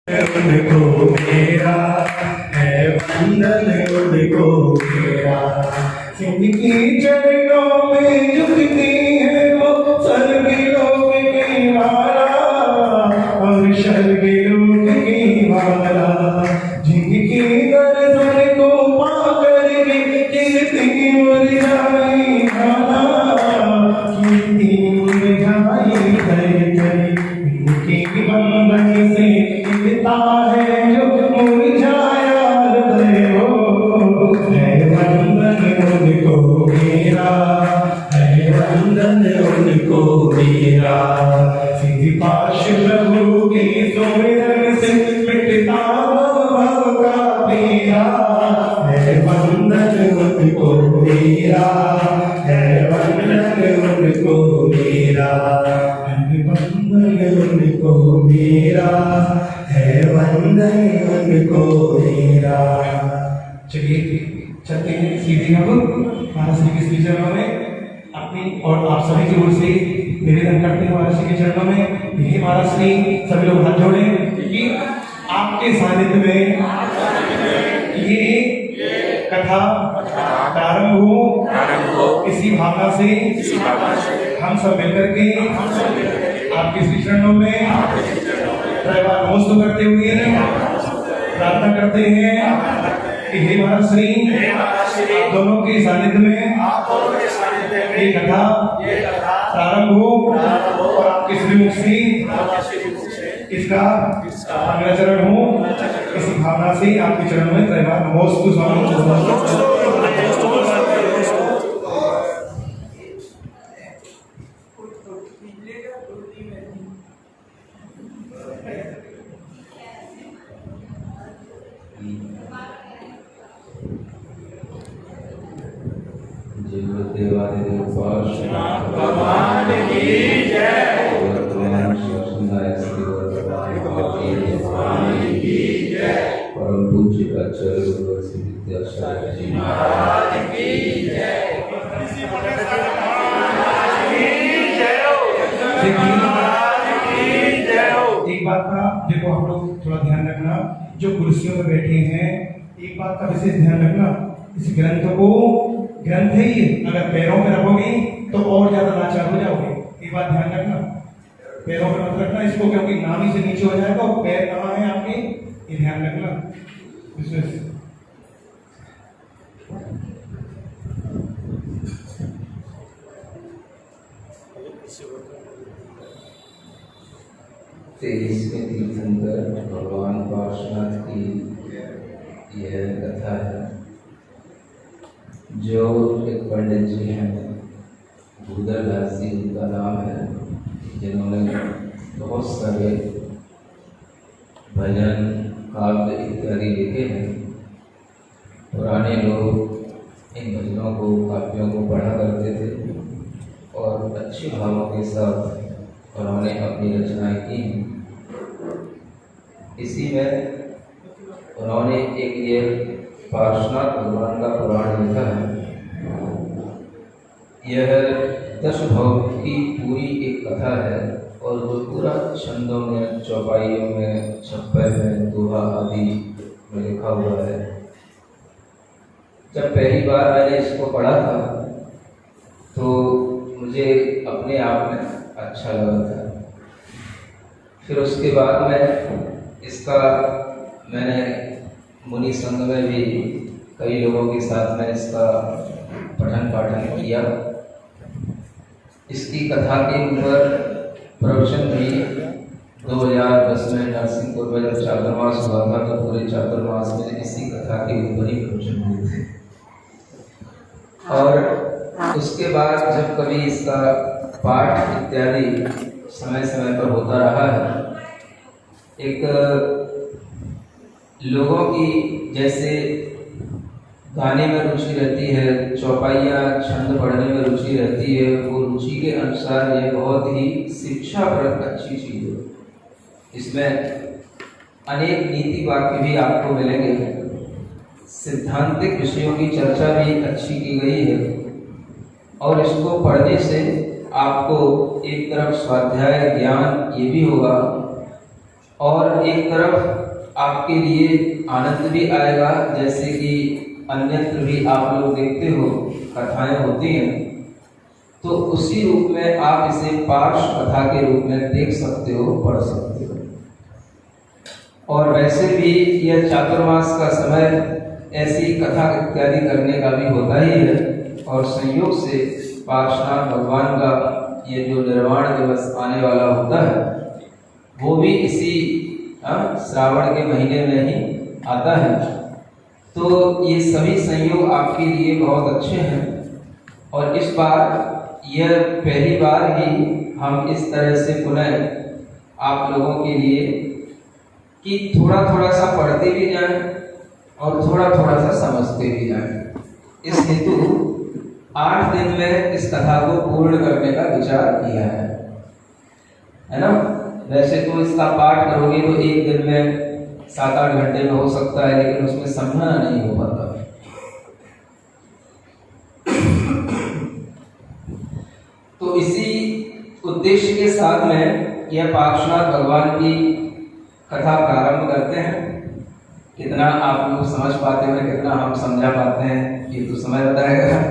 उनको मेरा है वंदन उनको मेरा। जिनकी चरणों में झुकती है वो स्वर्ग लोक की माला और स्वर्ग लोक की माला। जिनकी दर्शन को पाकर के कीर्ति मुरझाई कीर्ति मुरझाई इनकी बंधन से है जो मुरझाया हृदय हो। है वंदन उनको मेरा, है वंदन उनको मेरा। सिद्धि पाश प्रभु के सुमिरन से मिटता भव का पीरा। है वंदन उनको मेरा, है वंदन उनको मेरा। है वंदन उनको मेरा, है वंदन उनको मेरा। चलिए चलते हैं सीधे अब महाराज श्री के श्री चरणों में अपनी और आप सभी की ओर से निवेदन करते हैं महाराज श्री के चरणों में। यही महाराज श्री सभी लोग हाथ जोड़े कि आपके सानिध्य में ये कथा प्रारंभ हो, इसी भावना से हम सब मिलकर के आपके श्री चरणों में नमस्कार करते हुए प्रार्थना करते हैं कि हे महाराज श्री आप दोनों के सानिध्य में ये कथा प्रारंभ हो और आपके श्रीमुख से इसका मंगलाचरण हो। इसी भावना से आपके चरणों में त्रैवार नमोस्तु स्वामी। भगवान की जय। परम पूज्य आचार्य विद्यासागर जी महाराज की जय। एक बात का देखो हम लोग थोड़ा ध्यान रखना, जो कुर्सियों पर बैठे हैं एक बात का विशेष ध्यान रखना, इस ग्रंथ है ये, अगर पैरों में रखोगे तो और ज्यादा लाचार हो जाओगे। एक बात ध्यान रखना, पैरों में मत रखना इसको, क्योंकि नाभि से नीचे हो जाएगा और पैर कहाँ है आपके, ये ध्यान रखना विशेष। तेईसवें तीर्थंकर भगवान पार्श्वनाथ की यह कथा है, जो एक पंडित जी हैं, भूदरदास जी उनका नाम है, जिन्होंने बहुत सारे भजन काव्य इत्यादि लिखे हैं। पुराने लोग इन भजनों को काव्यों को पढ़ा करते थे और अच्छे भावों के साथ उन्होंने अपनी रचनाएं की। इसी में उन्होंने एक ये पार्श्वनाथ भगवान का पुराण लिखा है। यह 10 भव की पूरी एक कथा है और जो पूरा छंदों में, चौपाइयों में, छप्पर में, दोहा आदि में लिखा हुआ है। जब पहली बार मैंने इसको पढ़ा था तो मुझे अपने आप में अच्छा लगा था। फिर उसके बाद में इसका मैंने मुनि संघ में भी कई लोगों के साथ में इसका पठन पाठन किया। इसकी कथा के ऊपर प्रवचन भी 2010 में नरसिंहपुर में जब चातुर्मास हुआ था तो पूरे चातुर्मास में इसी कथा के ऊपर ही प्रवचन हुए थे। और उसके बाद जब कभी इसका पाठ इत्यादि समय समय पर होता रहा है, एक लोगों की जैसे गाने में रुचि रहती है, चौपाइयाँ छंद पढ़ने में रुचि रहती है, वो रुचि के अनुसार ये बहुत ही शिक्षाप्रद अच्छी चीज़ है। इसमें अनेक नीति वाक्य भी आपको मिलेंगे, सिद्धांतिक विषयों की चर्चा भी अच्छी की गई है और इसको पढ़ने से आपको एक तरफ स्वाध्याय ज्ञान ये भी होगा और एक तरफ आपके लिए आनंद भी आएगा, जैसे कि अन्यत्र भी आप लोग देखते हो कथाएं होती हैं, तो उसी रूप में आप इसे पार्श्व कथा के रूप में देख सकते हो, पढ़ सकते हो। और वैसे भी यह चातुर्मास का समय ऐसी कथा इत्यादि करने का भी होता ही है, और संयोग से पार्श्वनाथ भगवान का ये जो निर्वाण दिवस आने वाला होता है वो भी इसी श्रावण के महीने में ही आता है। तो ये सभी संयोग आपके लिए बहुत अच्छे हैं, और इस बार यह पहली बार ही हम इस तरह से पुनः आप लोगों के लिए कि थोड़ा थोड़ा सा पढ़ते भी जाएं और थोड़ा थोड़ा सा समझते भी जाएं। इस हेतु 8 दिन में इस कथा को पूर्ण करने का विचार किया है ना। वैसे तो इसका पाठ करोगे तो एक दिन में 7-8 घंटे में हो सकता है, लेकिन उसमें समझना नहीं हो पाता। तो इसी उद्देश्य के साथ में यह पार्श्वनाथ भगवान की कथा प्रारंभ करते हैं। कितना आप लोग समझ पाते हैं, कितना हम समझा पाते हैं, ये तो समय बताएगा।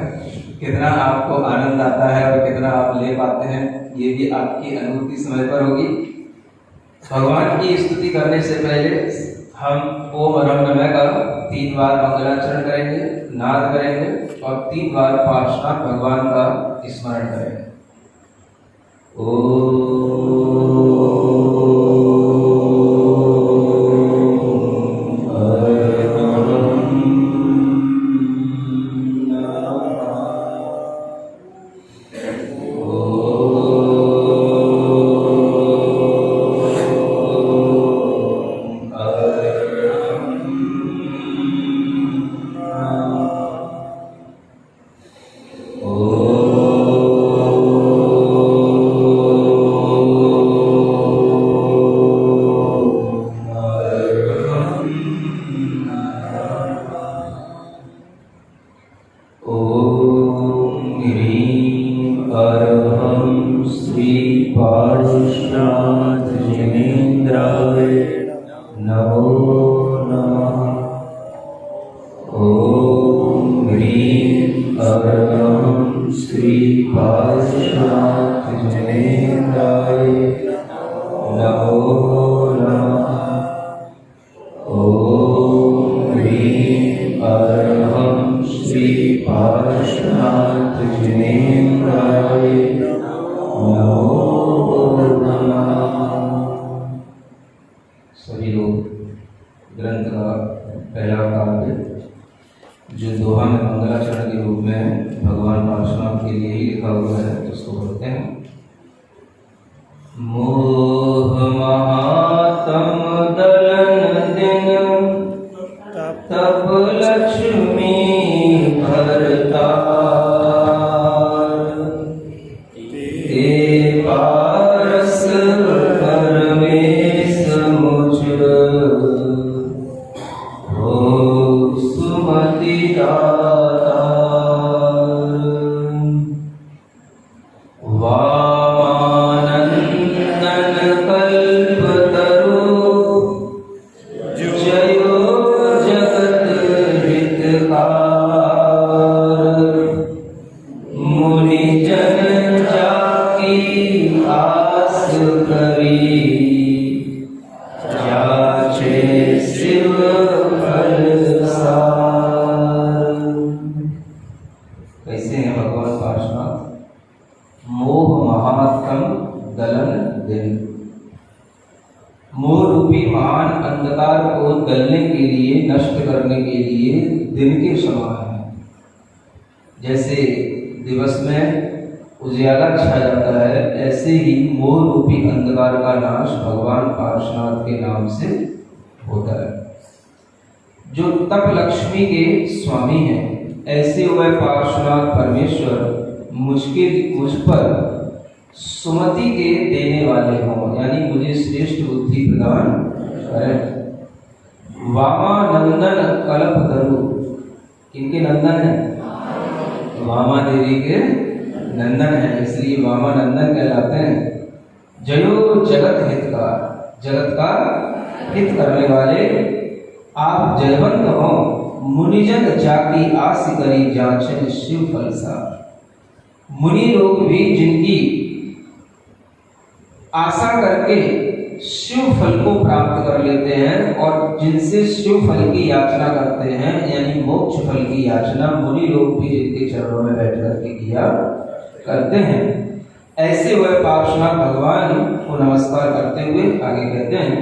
कितना आपको आनंद आता है और कितना आप ले पाते हैं, ये भी आपकी अनुभूति समय पर होगी। भगवान की स्तुति करने से पहले हम ओम अरम नमः का 3 बार मंगलाचरण करेंगे, नाद करेंगे और 3 बार पार्श्वनाथ भगवान का स्मरण करेंगे। सभी लोग ग्रंथ का पहला काव्य जो दोहा में मंगलाचरण के रूप में भगवान पार्श्वनाथ के लिए ही लिखा हुआ है, उसको पढ़ते हैं। मोह महातम दलन दिन तब लक्ष्मी भरता ते पारस परमेश मुझ हो सुमति दाता। कैसे हैं भगवान पार्श्वनाथ? मोह महात्म दलन दिन। मोह रूपी महान अंधकार को दलने के लिए, नष्ट करने के लिए दिन के समान है। जैसे दिवस में उजियाला छा जाता है, ऐसे ही मोह रूपी अंधकार का नाश भगवान पार्श्वनाथ के नाम से होता है। जो तप लक्ष्मी के स्वामी हैं, ऐसे वह पार्श्वनाथ परमेश्वर मुझ पर सुमति के देने वाले हों, यानी मुझे श्रेष्ठ बुद्धि प्रदान करें। वामानंदन कल्पतरु, किनके नंदन है? वामा देवी के नंदन है, इसलिए वामानंदन कहलाते हैं। जयो जगत हितकार, जगत का हित करने वाले आप जयवंत हो, मुनिजन जाकी आस करी जांचन शिव फल सा। मुनि लोग भी जिनकी आशा करके शिव फल को प्राप्त कर लेते हैं और जिनसे शिव फल की याचना करते हैं, यानी मोक्ष फल की याचना मुनि लोग भी जिनके चरणों में बैठ करके किया करते हैं, ऐसे वह पार्श्वनाथ भगवान को नमस्कार करते हुए आगे कहते हैं,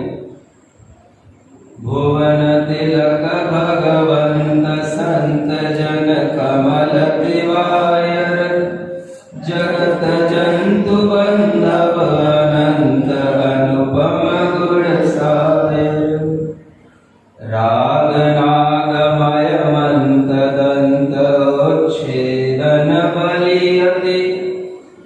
भुवन तिलक भगवंत संत जन कमल तिवायर, जगत जंतु बंधव अनंत अनुपम गुण सायर, राग नागमय मंत दंत उच्छेदन बलियति,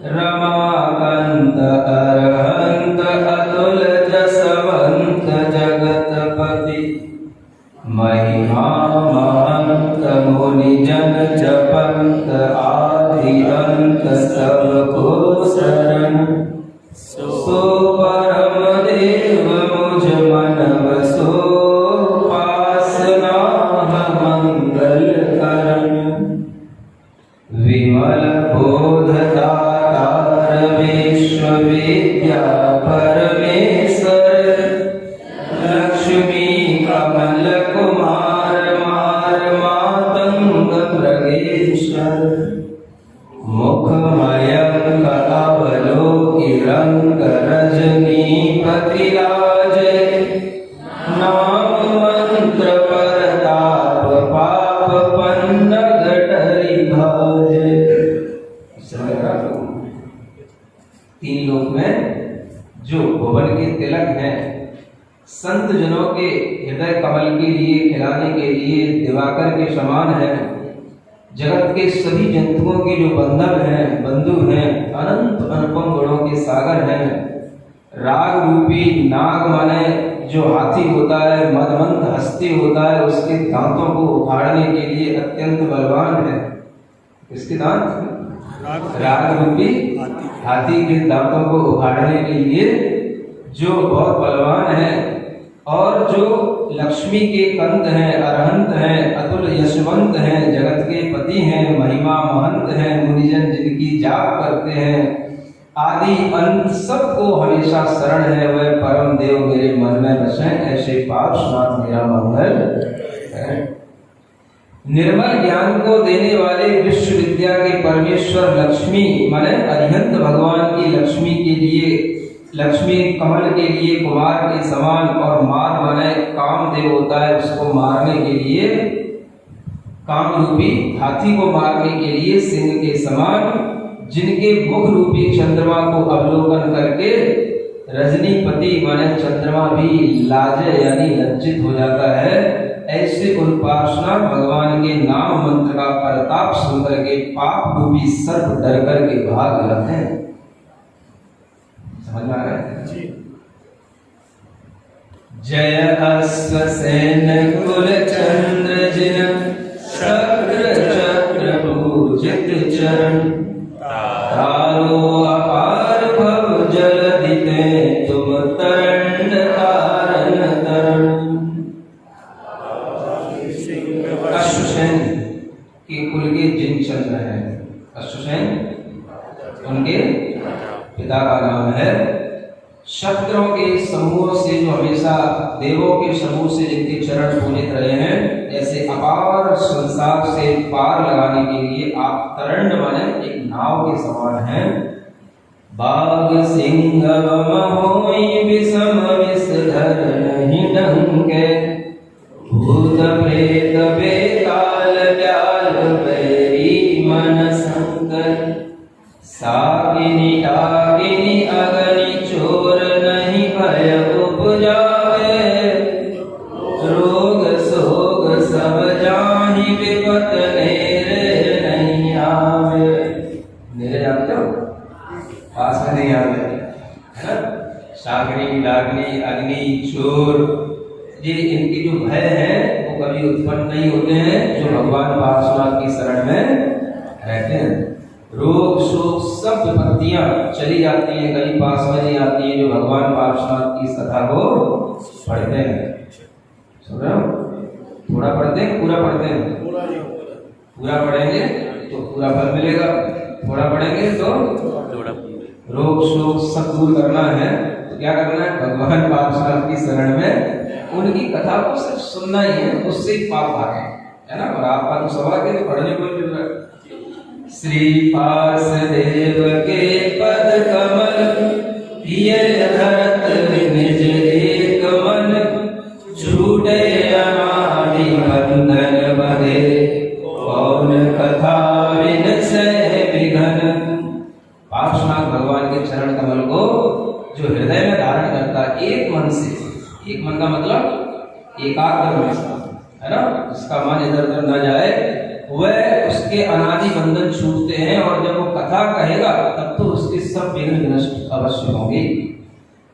रमाकांत अरहंत अतुल जसवंत जगतपति, महिमा महंत मुनि जन जपंत आदि अंत सबको शरण, सो परम देव मुझ मनव सो पासना मंगल करण, विमल बोधदातार विश्व विद्या परमेश्वर, लक्ष्मी कमल कुमार मार मातंग प्रगेश्वर, मुखमयंक अवलोकिरंक रजनीपति लाजय, नाम मंत्र परताप पाप पन्नग डरि भाजय। तीन लोक में जो भुवन के तिलक हैं, संत जनों के हृदय कमल के लिए, खिलाने के लिए दिवाकर के समान है, जगत के सभी जंतुओं के जो बंधव हैं, बंधु हैं, अनंत अनुपम गुणों के सागर हैं, राग रूपी नाग माने जो हाथी होता है, मदमंत हस्ती होता है, उसके दांतों को उखाड़ने के लिए अत्यंत बलवान है। किसके दांत? राग रूपी हाथी के दांतों को उखाड़ने के लिए जो बहुत बलवान है, और जो लक्ष्मी के कंत हैं, अरहंत हैं, अतुल यशवंत हैं, जगत के पति हैं, महिमा महंत हैं, मुनिजन जिनकी जाप करते हैं, आदि अंत सबको हमेशा शरण है, वह परम देव मेरे मन में बसे, ऐसे पार्श्वनाथ मेरा मंगल है। निर्मल ज्ञान को देने वाले विश्व विद्या के परमेश्वर लक्ष्मी माने अरिहंत भगवान की लक्ष्मी के लिए, लक्ष्मी कमल के लिए कुमार के समान, और मार माने कामदेव होता है, उसको मारने के लिए काम रूपी हाथी को मारने के लिए सिंह के समान, जिनके मुख रूपी चंद्रमा को अवलोकन करके रजनीपति माने चंद्रमा भी लाजे यानी लज्जित हो जाता है, ऐसे उन पार्श्वनाथ भगवान के नाम मंत्र का प्रताप सुनकर के पाप रूपी सर्प डर कर के भाग जाते हैं। समझ में आ रहा है जी? जय अश्वसेन कुल चंद्र जिन, शक्र चक्र पूजित चरण, तारो अपार भव जल दिते, तुम तरंड तारन तरण। अश्वसेन के कुल के जिन चंद्र हैं, अश्वसेन उनके पिता का नाम है, शक्रों के समूह से जो हमेशा देवों के समूह से जिनके चरण पूजित रहे हैं, ऐसे अपार संसार से पार लगाने के लिए आप तरंड माने एक नाव के समान हैं। बाघ सिंह होई विषम विषधर नहीं डंके, भूत प्रेत बेताल ब्याल बैरी मन संकर, सागिनी आगिनी अगनि चोर नहीं भय उपजावे, रोग सोग सब जाहि विपत नेरे नहीं आवे। नेरे जानते हो? पास में नहीं आवे है ना? सागिनी डागनी अग्नि चोर, ये इनके जो भय है वो कभी उत्पन्न नहीं होते हैं जो भगवान पार्श्वनाथ की शरण में रहते हैं। रोग शोक सब विपत्तियां चली जाती हैं, कहीं पास में नहीं आती हैं जो भगवान पार्श्वनाथ की इस कथा को पढ़ते हैं। सुन रहे हो? थोड़ा पढ़ते हैं, पूरा पढ़ते हैं? पूरा पढ़ेंगे तो पूरा फल मिलेगा, थोड़ा पढ़ेंगे तो रोग शोक सब दूर करना है। तो क्या करना है? भगवान पार्श्वनाथ की शरण में उनकी कथा को सिर्फ सुनना ही है, उससे ही पाप भागे, है ना। और आपका तो सवाल है पढ़ने को मिल रहा है। श्री पार्षदेव के पद कमल पिय धरत निज एक मन, छूटे अनादि बंधन बंधे कौन कथा बिन सह विघन। पार्श्वनाथ भगवान के चरण कमल को जो हृदय में धारण करता एक मन से, एक मन का मतलब एकाग्र मन से, है ना, जिसका मन इधर उधर न जाए, वह उसके अनादि बंधन छूटते हैं। और जब वो कथा कहेगा तब तो उसके सब विघ्न विनष्ट अवश्य होंगे।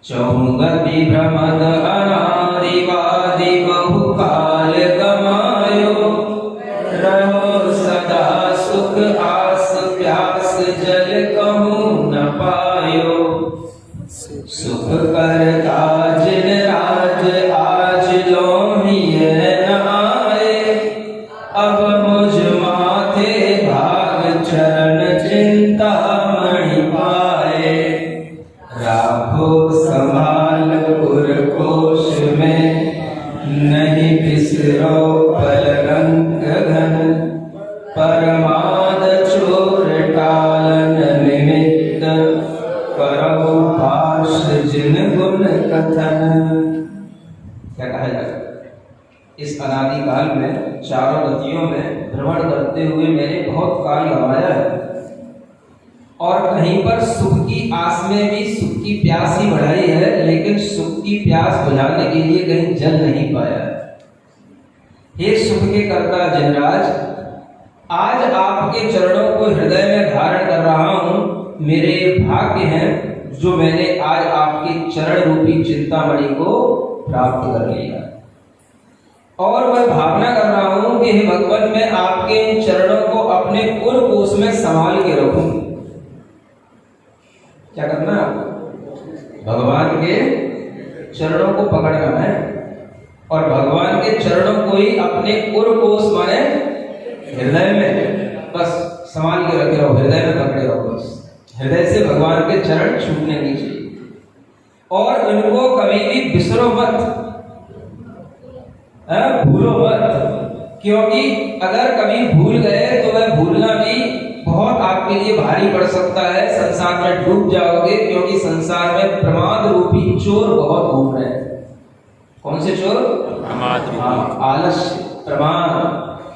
चौगति भ्रमद अनादिवादि बहुकाल कमायो, रहो सदा सुख आस प्यास जल कहूँ न पायो। सुख कर काज राज आज लोहिए न आए, अब मुझ माथे भाग चरण चिंता मणि पाए। राखो संभाल पुर कोश में, नहीं बिसरो पलरंग घन, परमाद चोर टालन निमित्त, करो पाश जिन गुण कथन। क्या कहा जाता है? इस अनादि काल में चारों गतियों में भ्रमण करते हुए मैंने बहुत काल गंवाया है, और कहीं पर सुख की आस में भी सुख की प्यास ही बढ़ाई है, लेकिन सुख की प्यास बुझाने के लिए कहीं जल नहीं पाया। हे सुख के कर्ता जिनराज, आज आपके चरणों को हृदय में धारण कर रहा हूं। मेरे भाग्य हैं जो मैंने आज आपके चरण रूपी चिंतामणि को प्राप्त कर लिया, और मैं भावना कर रहा हूं कि हे भगवान, मैं आपके इन चरणों को अपने उर कोष में संभाल के रखूं। क्या करना है? भगवान के चरणों को पकड़ना है, और भगवान के चरणों को ही अपने उर कोष माने हृदय में बस संभाल के रखे रहो, हृदय में पकड़े रहो। बस हृदय से भगवान के चरण छूटने नहीं चाहिए, और उनको कभी भी बिसरो मत, भूलो मत, क्योंकि अगर कभी भूल गए तो वह भूलना भी बहुत आपके लिए भारी पड़ सकता है। संसार में डूब जाओगे, क्योंकि संसार में प्रमाद रूपी चोर बहुत घूम रहे हैं। कौन से चोर? प्रमाद, आलस्य, प्रमाद।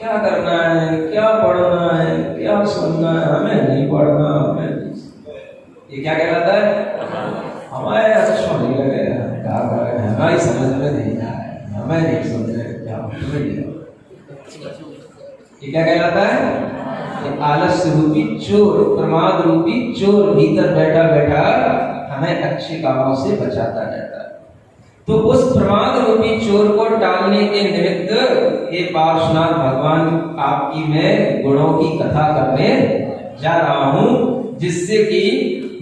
क्या करना है, क्या पढ़ना है, क्या सुनना है, हमें नहीं पढ़ना, हमें ये क्या कहलाता है? हमारे अच्छा नहीं लगे, क्या करें, हमारी समझ में नहीं आया, हमें नहीं समझ रहे, क्या ये क्या कहलाता है? आलस्य रूपी चोर, प्रमाद रूपी चोर भीतर बैठा बैठा हमें अच्छे कामों से बचाता रहता है। तो उस प्रमाद रूपी चोर को टालने के निमित्त हे पार्श्वनाथ भगवान, आपकी मैं गुणों की कथा करने जा रहा हूं, जिससे कि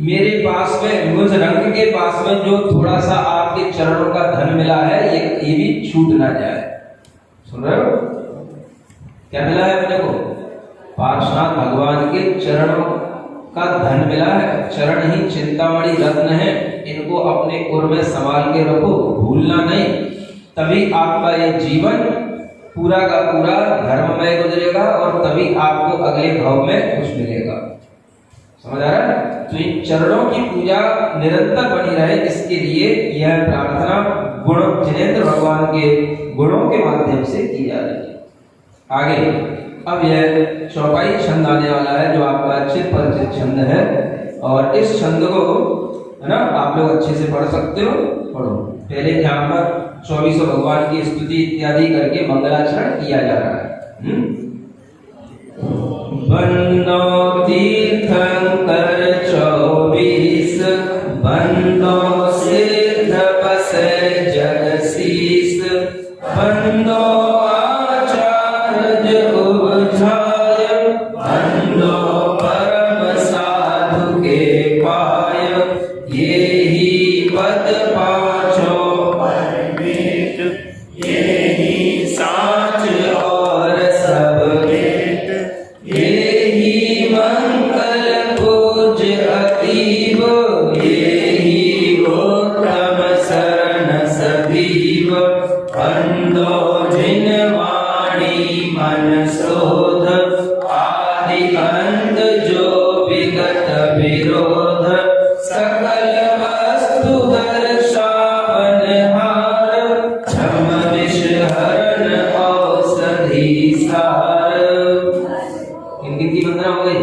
मेरे पास में, मुझ रंग के पास में जो थोड़ा सा आपके चरणों का धन मिला है, ये भी छूट ना जाए। सुन रहे हो? क्या मिला है अपने को? पार्श्वनाथ भगवान के चरणों का धन मिला है। चरण ही चिंतामणि रत्न है, इनको अपने उर में संभाल के रखो, भूलना नहीं। तभी आपका ये जीवन पूरा का पूरा धर्ममय गुजरेगा, और तभी आपको अगले भाव में कुछ मिलेगा। समझ आ रहा है? तो इन चरणों की पूजा निरंतर बनी रहे, इसके लिए यह प्रार्थना गुण जिनेंद्र भगवान के गुणों के माध्यम से की जा रही है। आगे अब यह चौपाई छंद आने वाला है, जो आपका अच्छे परिचित छंद है, और इस छंद को, है ना, आप लोग अच्छे से पढ़ सकते हो, पढ़ो। पहले यहाँ पर 24 भगवान की स्तुति इत्यादि करके मंगलाचरण किया जा रहा है। बंदो तीर्थंकर 24, बंदो सिद्ध बसे जगसीस, बंदो आचार्य उपधाय, बंदो परम अंधो जिन वाणी मन शोध आदि अंत जो विगत विरोध सकल वस्तु दर्शावन हार क्षम विष हरण औषधि सार। इनकी वंदना हो गई।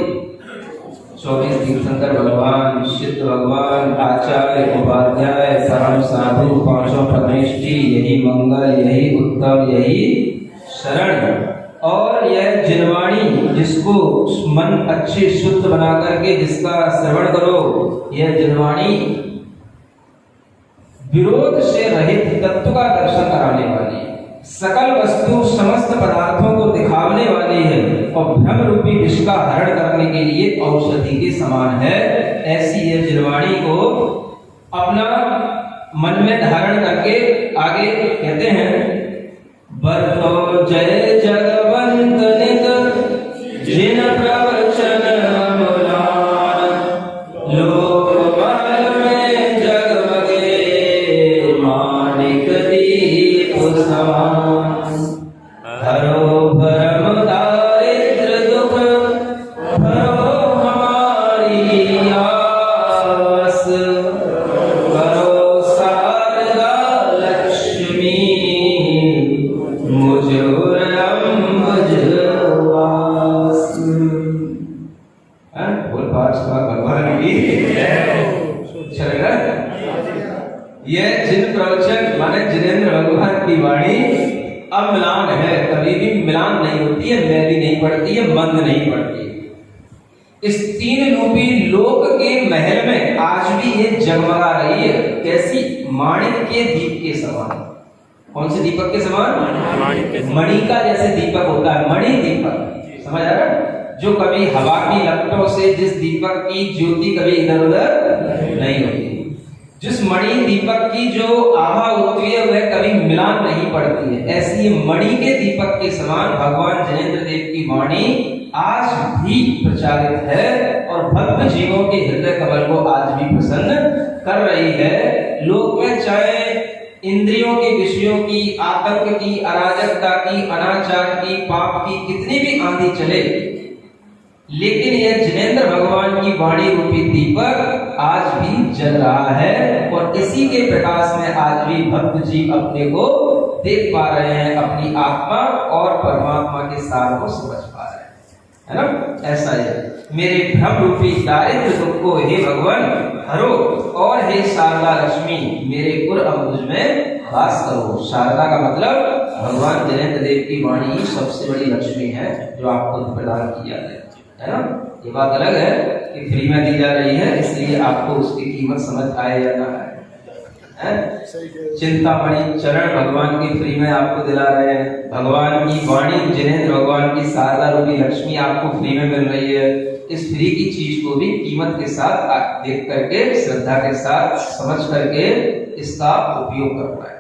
24 तीर्थंकर भगवान, सिद्ध भगवान, आचार्य, उपाध्याय, परम साधु, पांचों परमेष्टि, यही मंगल, यही उत्तम, यही शरण। और यह जिनवाणी जिसको मन अच्छे शुद्ध बना करके जिसका श्रवण करो, यह जिनवाणी विरोध से रहित तत्व का दर्शन कराने वाली है, सकल वस्तु समस्त पदार्थों को दिखाने वाली है और भ्रम रूपी विष का हरण करने के लिए औषधि के समान है। ऐसी यह जिनवाणी को अपना मन में धारण करके आगे कहते हैं, बरतो जय जगवंत नित जिन प्रवचन अमलान लोकमहल में जगमगे मानिक दीप समान। हरो भरम दारिद्र दुख भरो हमारी आस, करो शारदा लक्ष्मी मुझुर अम्बुजवास। बोल पाठ भगवान की चलेगा। यह जिन प्रवचन माने जिनेंद्र भगवान की वाणी अम्लान है, कभी भी मिलान नहीं होती है, मैली नहीं पड़ती है, मंद नहीं पड़ती। इस तीन रूपी लोक के महल में आज भी ये जगमगा रही है। कैसी? माणिक के दीप के समान। कौन से दीपक के समान? मणि का जैसे दीपक होता है, मणि दीपक, समझ आ रहा है? जो कभी हवा की लपटों से जिस दीपक की ज्योति कभी इधर उधर नहीं होती, जिस मणि दीपक की जो आभा होती है वह कभी मिलान नहीं पड़ती है, ऐसी मणि के दीपक के समान भगवान जिनेंद्र देव की वाणी आज भी प्रचारित है और भक्त जीवों के हृदय कमल को आज भी प्रसन्न कर रही है। लोक में चाहे इंद्रियों के विषयों की, आतंक की, अराजकता की, अनाचार की, पाप की कितनी भी आंधी चले, लेकिन यह जिनेंद्र भगवान की वाणी रूपी दीपक आज भी जल रहा है और इसी के प्रकाश में आज भी भक्त जीव अपने को देख पा रहे हैं, अपनी आत्मा और परमात्मा के सार को समझ पा रहे हैं, है ना? ऐसा है। मेरे भ्रम रूपी दारिद्र दुख को हे भगवान हरो और हे शारदा लक्ष्मी मेरे पुर अंबुज में वास करो। शारदा का मतलब भगवान जिनेंद्र देव की वाणी सबसे बड़ी लक्ष्मी है जो आपको प्रदान किया है ना? ये बात अलग है कि फ्री में दी जा रही है, इसलिए आपको उसकी कीमत समझ आए या ना आए। चिंतामणि चरण भगवान की फ्री में आपको दिला रहे हैं, भगवान की वाणी जिनेंद्र भगवान की शारदा रूपी लक्ष्मी आपको फ्री में मिल रही है। इस फ्री की चीज को भी कीमत के साथ देख करके, श्रद्धा के साथ समझ करके इसका उपयोग करना है।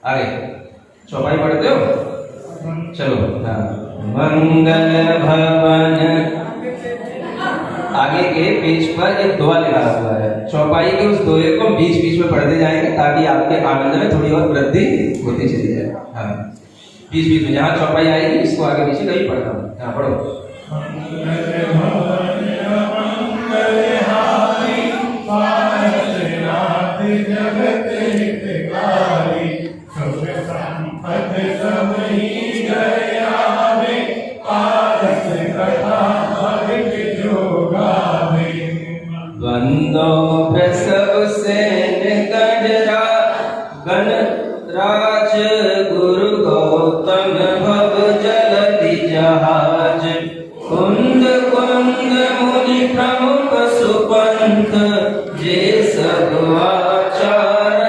आगे चौपाई पढ़ते हो? चलो। मंगल भवन आगे के पेज पर एक दोहा लिखा हुआ है। चौपाई के उस दोहे को बीच बीच में पढ़ते जाएंगे ताकि आपके आनंद में थोड़ी और वृद्धि होती चली जाए। हाँ, बीच बीच में जहाँ चौपाई आएगी इसको आगे पीछे कहीं पढ़ना। यहाँ पढ़ो। बंदो प्रसव सेन गजरा गण राज गुरु गौतम भव जलधि जहाज कुंद कुंद मुनि प्रमुख सुपंथ जे सब आचार्य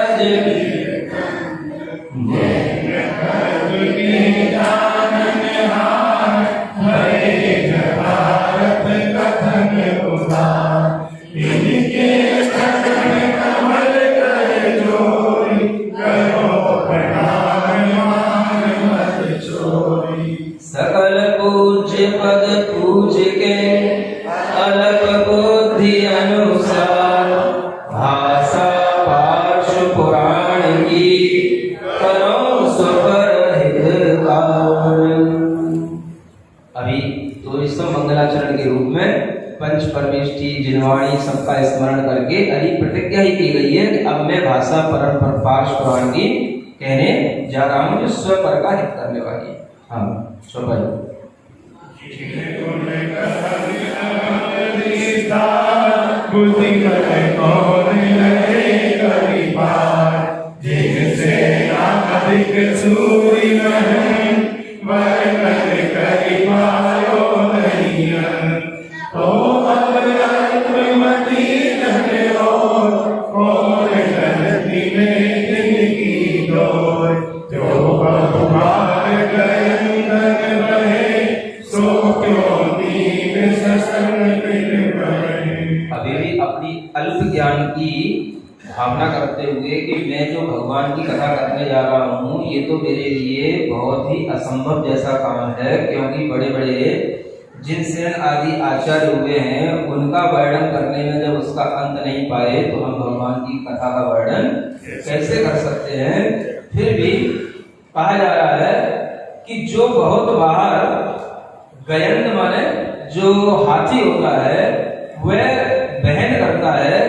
सकल पूज्य पद पूज जिनवाणी सबका स्मरण करके अभी प्रतिज्ञा ही की गई है कि अब मैं भाषा परम पार्श पुराण की कहने जा रहा हूँ, जो स्वपर का हित करने वाली है। हाँ स्वपर बुद्धिमत कौन लगे करी पार, जिनसे नादिक सूरी महन वर्णन करी पायो नहीं। तो अब अंतमति धन और कौन गलती में जिनकी डोर, जो बहुभार गयंदन बहे सो क्यों दीन ससन बहे। अभी भी अपनी अल्प ज्ञान की भावना करते हुए कि मैं जो भगवान की कथा करने जा रहा हूँ ये तो मेरे लिए बहुत ही असंभव जैसा काम है, क्योंकि बड़े बड़े जिनसेन आदि आचार्य हुए हैं उनका वर्णन करने में जब उसका अंत नहीं पाए तो हम भगवान की कथा का वर्णन कैसे कर सकते हैं। फिर भी कहा जा रहा है कि जो बहुत बाहर गयंद माने जो हाथी होता है वह बहन करता है,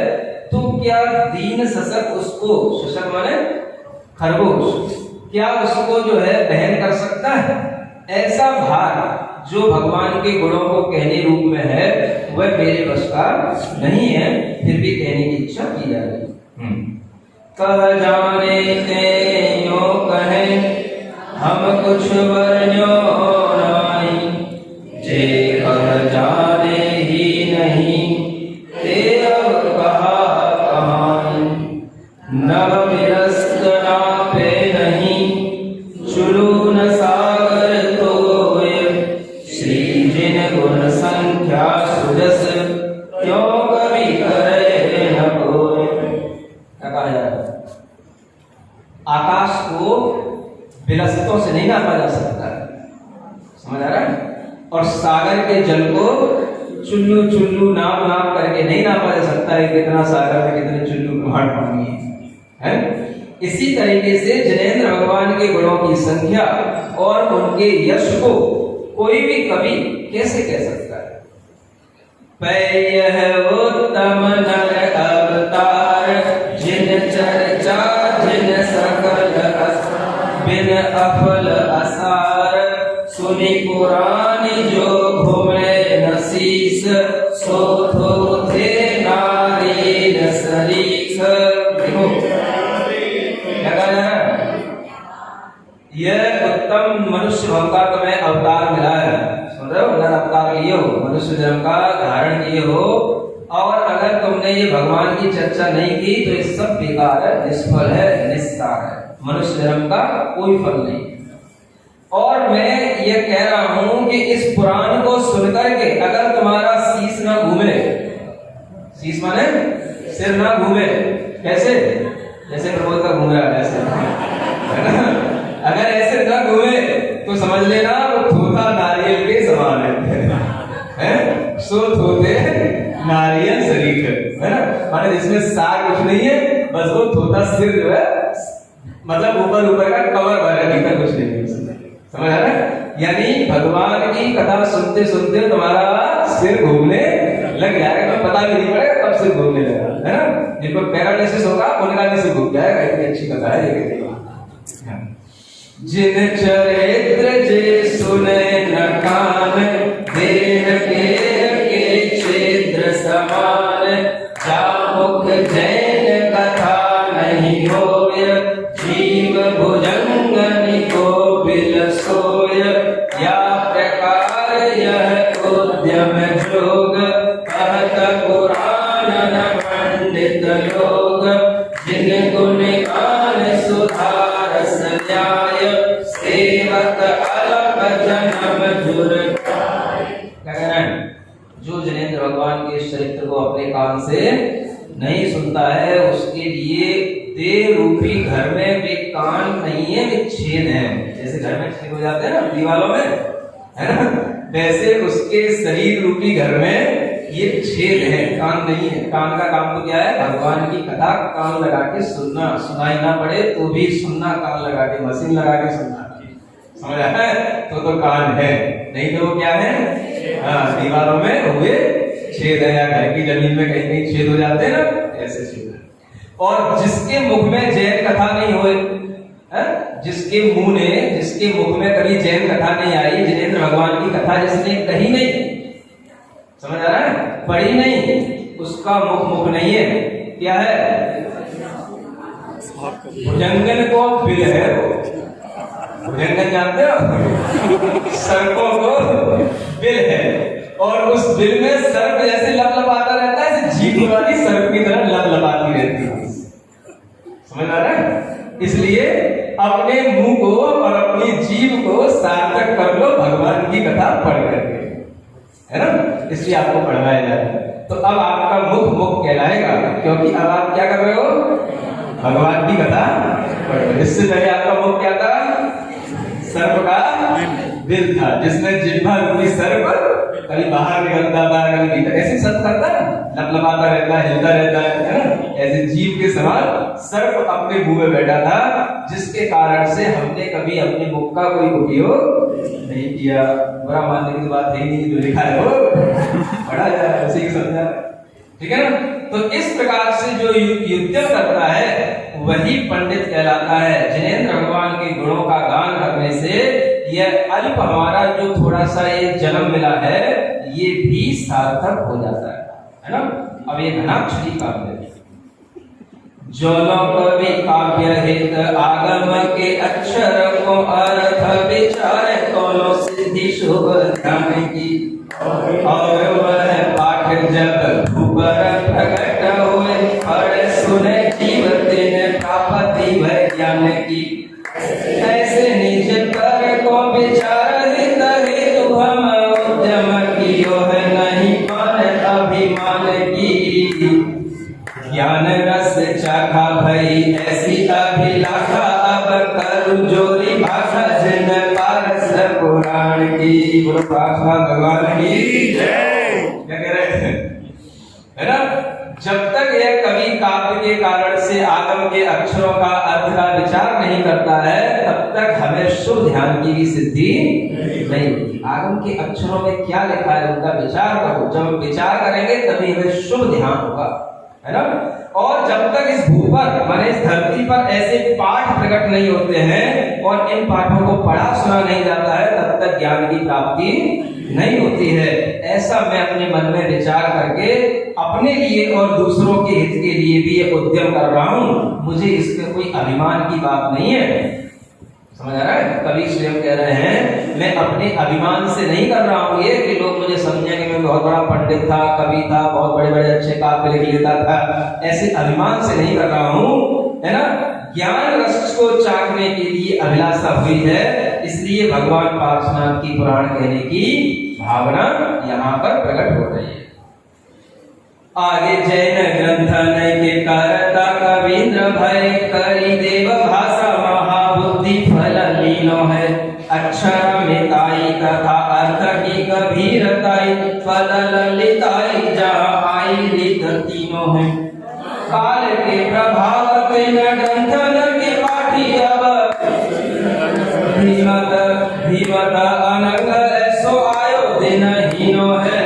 तो क्या दीन शशक उसको, शशक माने खरगोश, क्या उसको जो है बहन कर सकता है? ऐसा भार जो भगवान के गुणों को कहने रूप में है वह मेरे वश का नहीं है, फिर भी कहने की इच्छा की जा रही। कह जाने ते यो कहे हम कुछ वर्ण्यो नाई, जे कह जाने ही नहीं ते अब कहा कहानी। नव विरस्त ना पे नहीं चुलू न सागर तोय, श्री जिन गुण संख्या सुजस क्यों कभी करे न कोय। क्या कहा जा रहा है? आकाश को विलसतों से नहीं नापा जा सकता, समझ आ रहा है? और सागर के जल को चुल्लू चुल्लू नाप नाप करके नहीं नापा जा सकता है कितना सागर में कितने चुल्लू प्रमाण पानी है। इसी तरीके से जिनेंद्र भगवान के गुणों की संख्या और उनके यश को कोई भी कवि कैसे कह सकता है? पेय उत्तम नर अवतार, जिन चर्चा जिन सकल बिन अफल असार, सुनि पुरानी जो घूमे नसीस, सो थो थे नारी नसरीख। देखो लगा जा रहा है, यह उत्तम मनुष्य भाव का तुम्हें अवतार मिला है, सुन रहे हो? नर अवतार लिए हो, मनुष्य जन्म का धारण किए हो, और अगर तुमने ये भगवान की चर्चा नहीं की तो ये सब बेकार है, निष्फल है, निस्तार है, मनुष्य जन्म का कोई फल नहीं। और मैं ये कह रहा हूं कि इस पुराण को सुनकर के अगर तुम्हारा शीश ना घूमे, शीश माने सिर ना घूमे, कैसे? जैसे प्रबोध का घूम रहा है ऐसे, है ना? अगर ऐसे ना घूमे तो समझ लेना वो थोथा नारियल के समान है, सो थोथे नारियल शरीक है ना? माने जिसमें साग कुछ नहीं है, बस वो थोथा सिर जो है, मतलब ऊपर ऊपर का कवर भर है, भीतर कुछ नहीं है, समझ आ रहा है? यानी भगवान की कथा सुनते सुनते तुम्हारा सिर घूमने लग जाएगा, तो पता भी नहीं पड़ेगा कब सिर घूमने लगा, है ना? जिनको पैरालिसिस होगा उनका भी सिर घूम जाएगा, इतनी अच्छी कथा है ये। जिन चरित्र जे सुने न कान, देह के क्षेत्र समान, जा मुख जैन कथा नहीं होय, जीव भुजंगनि को बिल सोय, या प्रकार यह उद्यम जोग, कहत पुराण न पंडित लोग, जिन गुण गान सुधारस न्याय, सेवक अल्प जन्म जुर। जो जिनेंद्र भगवान के चरित्र को अपने कान से नहीं सुनता है उसके लिए देह रूपी घर में वे कान नहीं है, वे छेद हैं। जैसे घर में छेद हो जाते हैं ना दीवारों में, है ना? वैसे उसके शरीर रूपी घर में ये छेद है, कान नहीं है। कान का काम तो क्या है? भगवान की कथा कान लगा के सुनना, सुनाई ना पड़े तो भी सुनना, कान लगा के, मशीन लगा के सुनना, समझ आया है? तो कान है, नहीं तो वो क्या है? हाँ, दीवारों में हुए छेद है, या घर की जमीन में कहीं कहीं छेद हो जाते हैं ना, ऐसे छेद है। और जिसके मुख में जैन कथा नहीं हुए, जिसके मुख में कभी जैन कथा नहीं आई, जिनेंद्र भगवान की कथा जिसने कही नहीं, समझ आ रहा है, पढ़ी नहीं, उसका मुख नहीं है। क्या है? भुजंगन को बिल है वो। भुजंगन जानते हो? सर्पों को बिल है, और उस बिल में सर्प जैसे लपलपाता रहता है, जैसे जीभ वाली सर्प की तरह लपलपाती रहती है। समझ आ रहा है? इसलिए अपने मुंह को और अपनी जीभ को सार्थक कर लो भगवान की कथा पढ़ करके, है ना? इसलिए आपको पढ़वाया जा रहा है। तो अब आपका मुख कहलाएगा, क्योंकि अब आप क्या कर रहे हो? भगवान की कथा पढ़ रहे हो। इससे पहले आपका मुख क्या था? सर्प का बिल था, जिसने जिह्वा रूपी सर्प कभी बाहर निकलता था, कभी भीतर, ऐसे सर्प करता है, लपलपाता रहता है, हिलता रहता है ना? ऐसे जीव के समान सर्प अपने मुंह में बैठा था, जिसके कारण से हमने कभी अपने मुख का कोई उपयोग नहीं किया। बुरा मानने की बात है नहीं, जो लिखा है वो पढ़ा जाए, उसी को समझा, ठीक है ना? तो इस प्रकार से जो युद्धम करता है वही पंडित कहलाता है। जिनेंद्र भगवान के गुणों का गान करने से यह अल्प हमारा जो थोड़ा सा ये जन्म मिला है, ये भी सार्थक हो जाता है ना? अब ये घनाक्षरी काव्य, जो कवि काव्य हित आगम के अक्षर को अर्थ विचार कोनो सिद्धि शुभ ध्यान की, और वह पाठ जब भूपर प्रकट हुए, पढ़ सुने जीव तिन प्राप्ति भय ज्ञान की। ऐसे निज कर को विचार हित हेतु हम उद्यम कियो है, नहीं मान अभिमान की। ज्ञान रस चाखा भई ऐसी अभिलाषा, अब करू जोरी भाषा जिन पारस पुराण की। बोलो प्रार्थना भगवान की जय। क्या कह रहे हैं, है ना? जब तक यह कवि काव्य के कारण से आगम के अक्षरों का अर्थ का विचार नहीं करता है, तब तक हमें शुभ ध्यान की भी सिद्धि नहीं होती। आगम के अक्षरों में क्या लिखा है उनका विचार करो, जब हम विचार करेंगे तभी हमें शुभ ध्यान होगा, है ना? और जब तक इस भू पर माने इस धरती पर ऐसे पाठ प्रकट नहीं होते हैं और इन पाठों को पढ़ा सुना नहीं जाता है, तब तक ज्ञान की प्राप्ति नहीं होती है। ऐसा मैं अपने मन में विचार करके अपने लिए और दूसरों के हित के लिए भी ये उद्यम कर रहा हूँ। मुझे इसमें कोई अभिमान की बात नहीं है, समझ आ रहा है? कवि स्वयं कह रहे हैं, मैं अपने अभिमान से नहीं कर रहा हूँ ये कि लोग मुझे समझें कि मैं बहुत बड़ा पंडित था, कवि था, बहुत बड़े बड़े अच्छे काव्य लिख लेता था, ऐसे अभिमान से नहीं कर रहा हूँ, है ना? ज्ञान रस को चाखने के लिए अभिलाषा हुई है, इसलिए भगवान पार्श्वनाथ की पुराण कहने की भावना यहाँ पर प्रकट हो रही है। आगे जैन ग्रंथन के करता कवींद्र भय, करी देव भाषा महाबुद्धि फल लीनो है। अक्षर मिताई तथा अर्थ की गंभीरताई, फल ललिताई जहाँ आई रीत तीनों है। काल के प्रभाव के ग्रंथन के पाठी, अब धीमत अनंग ऐसो आयो दिन हीनो है।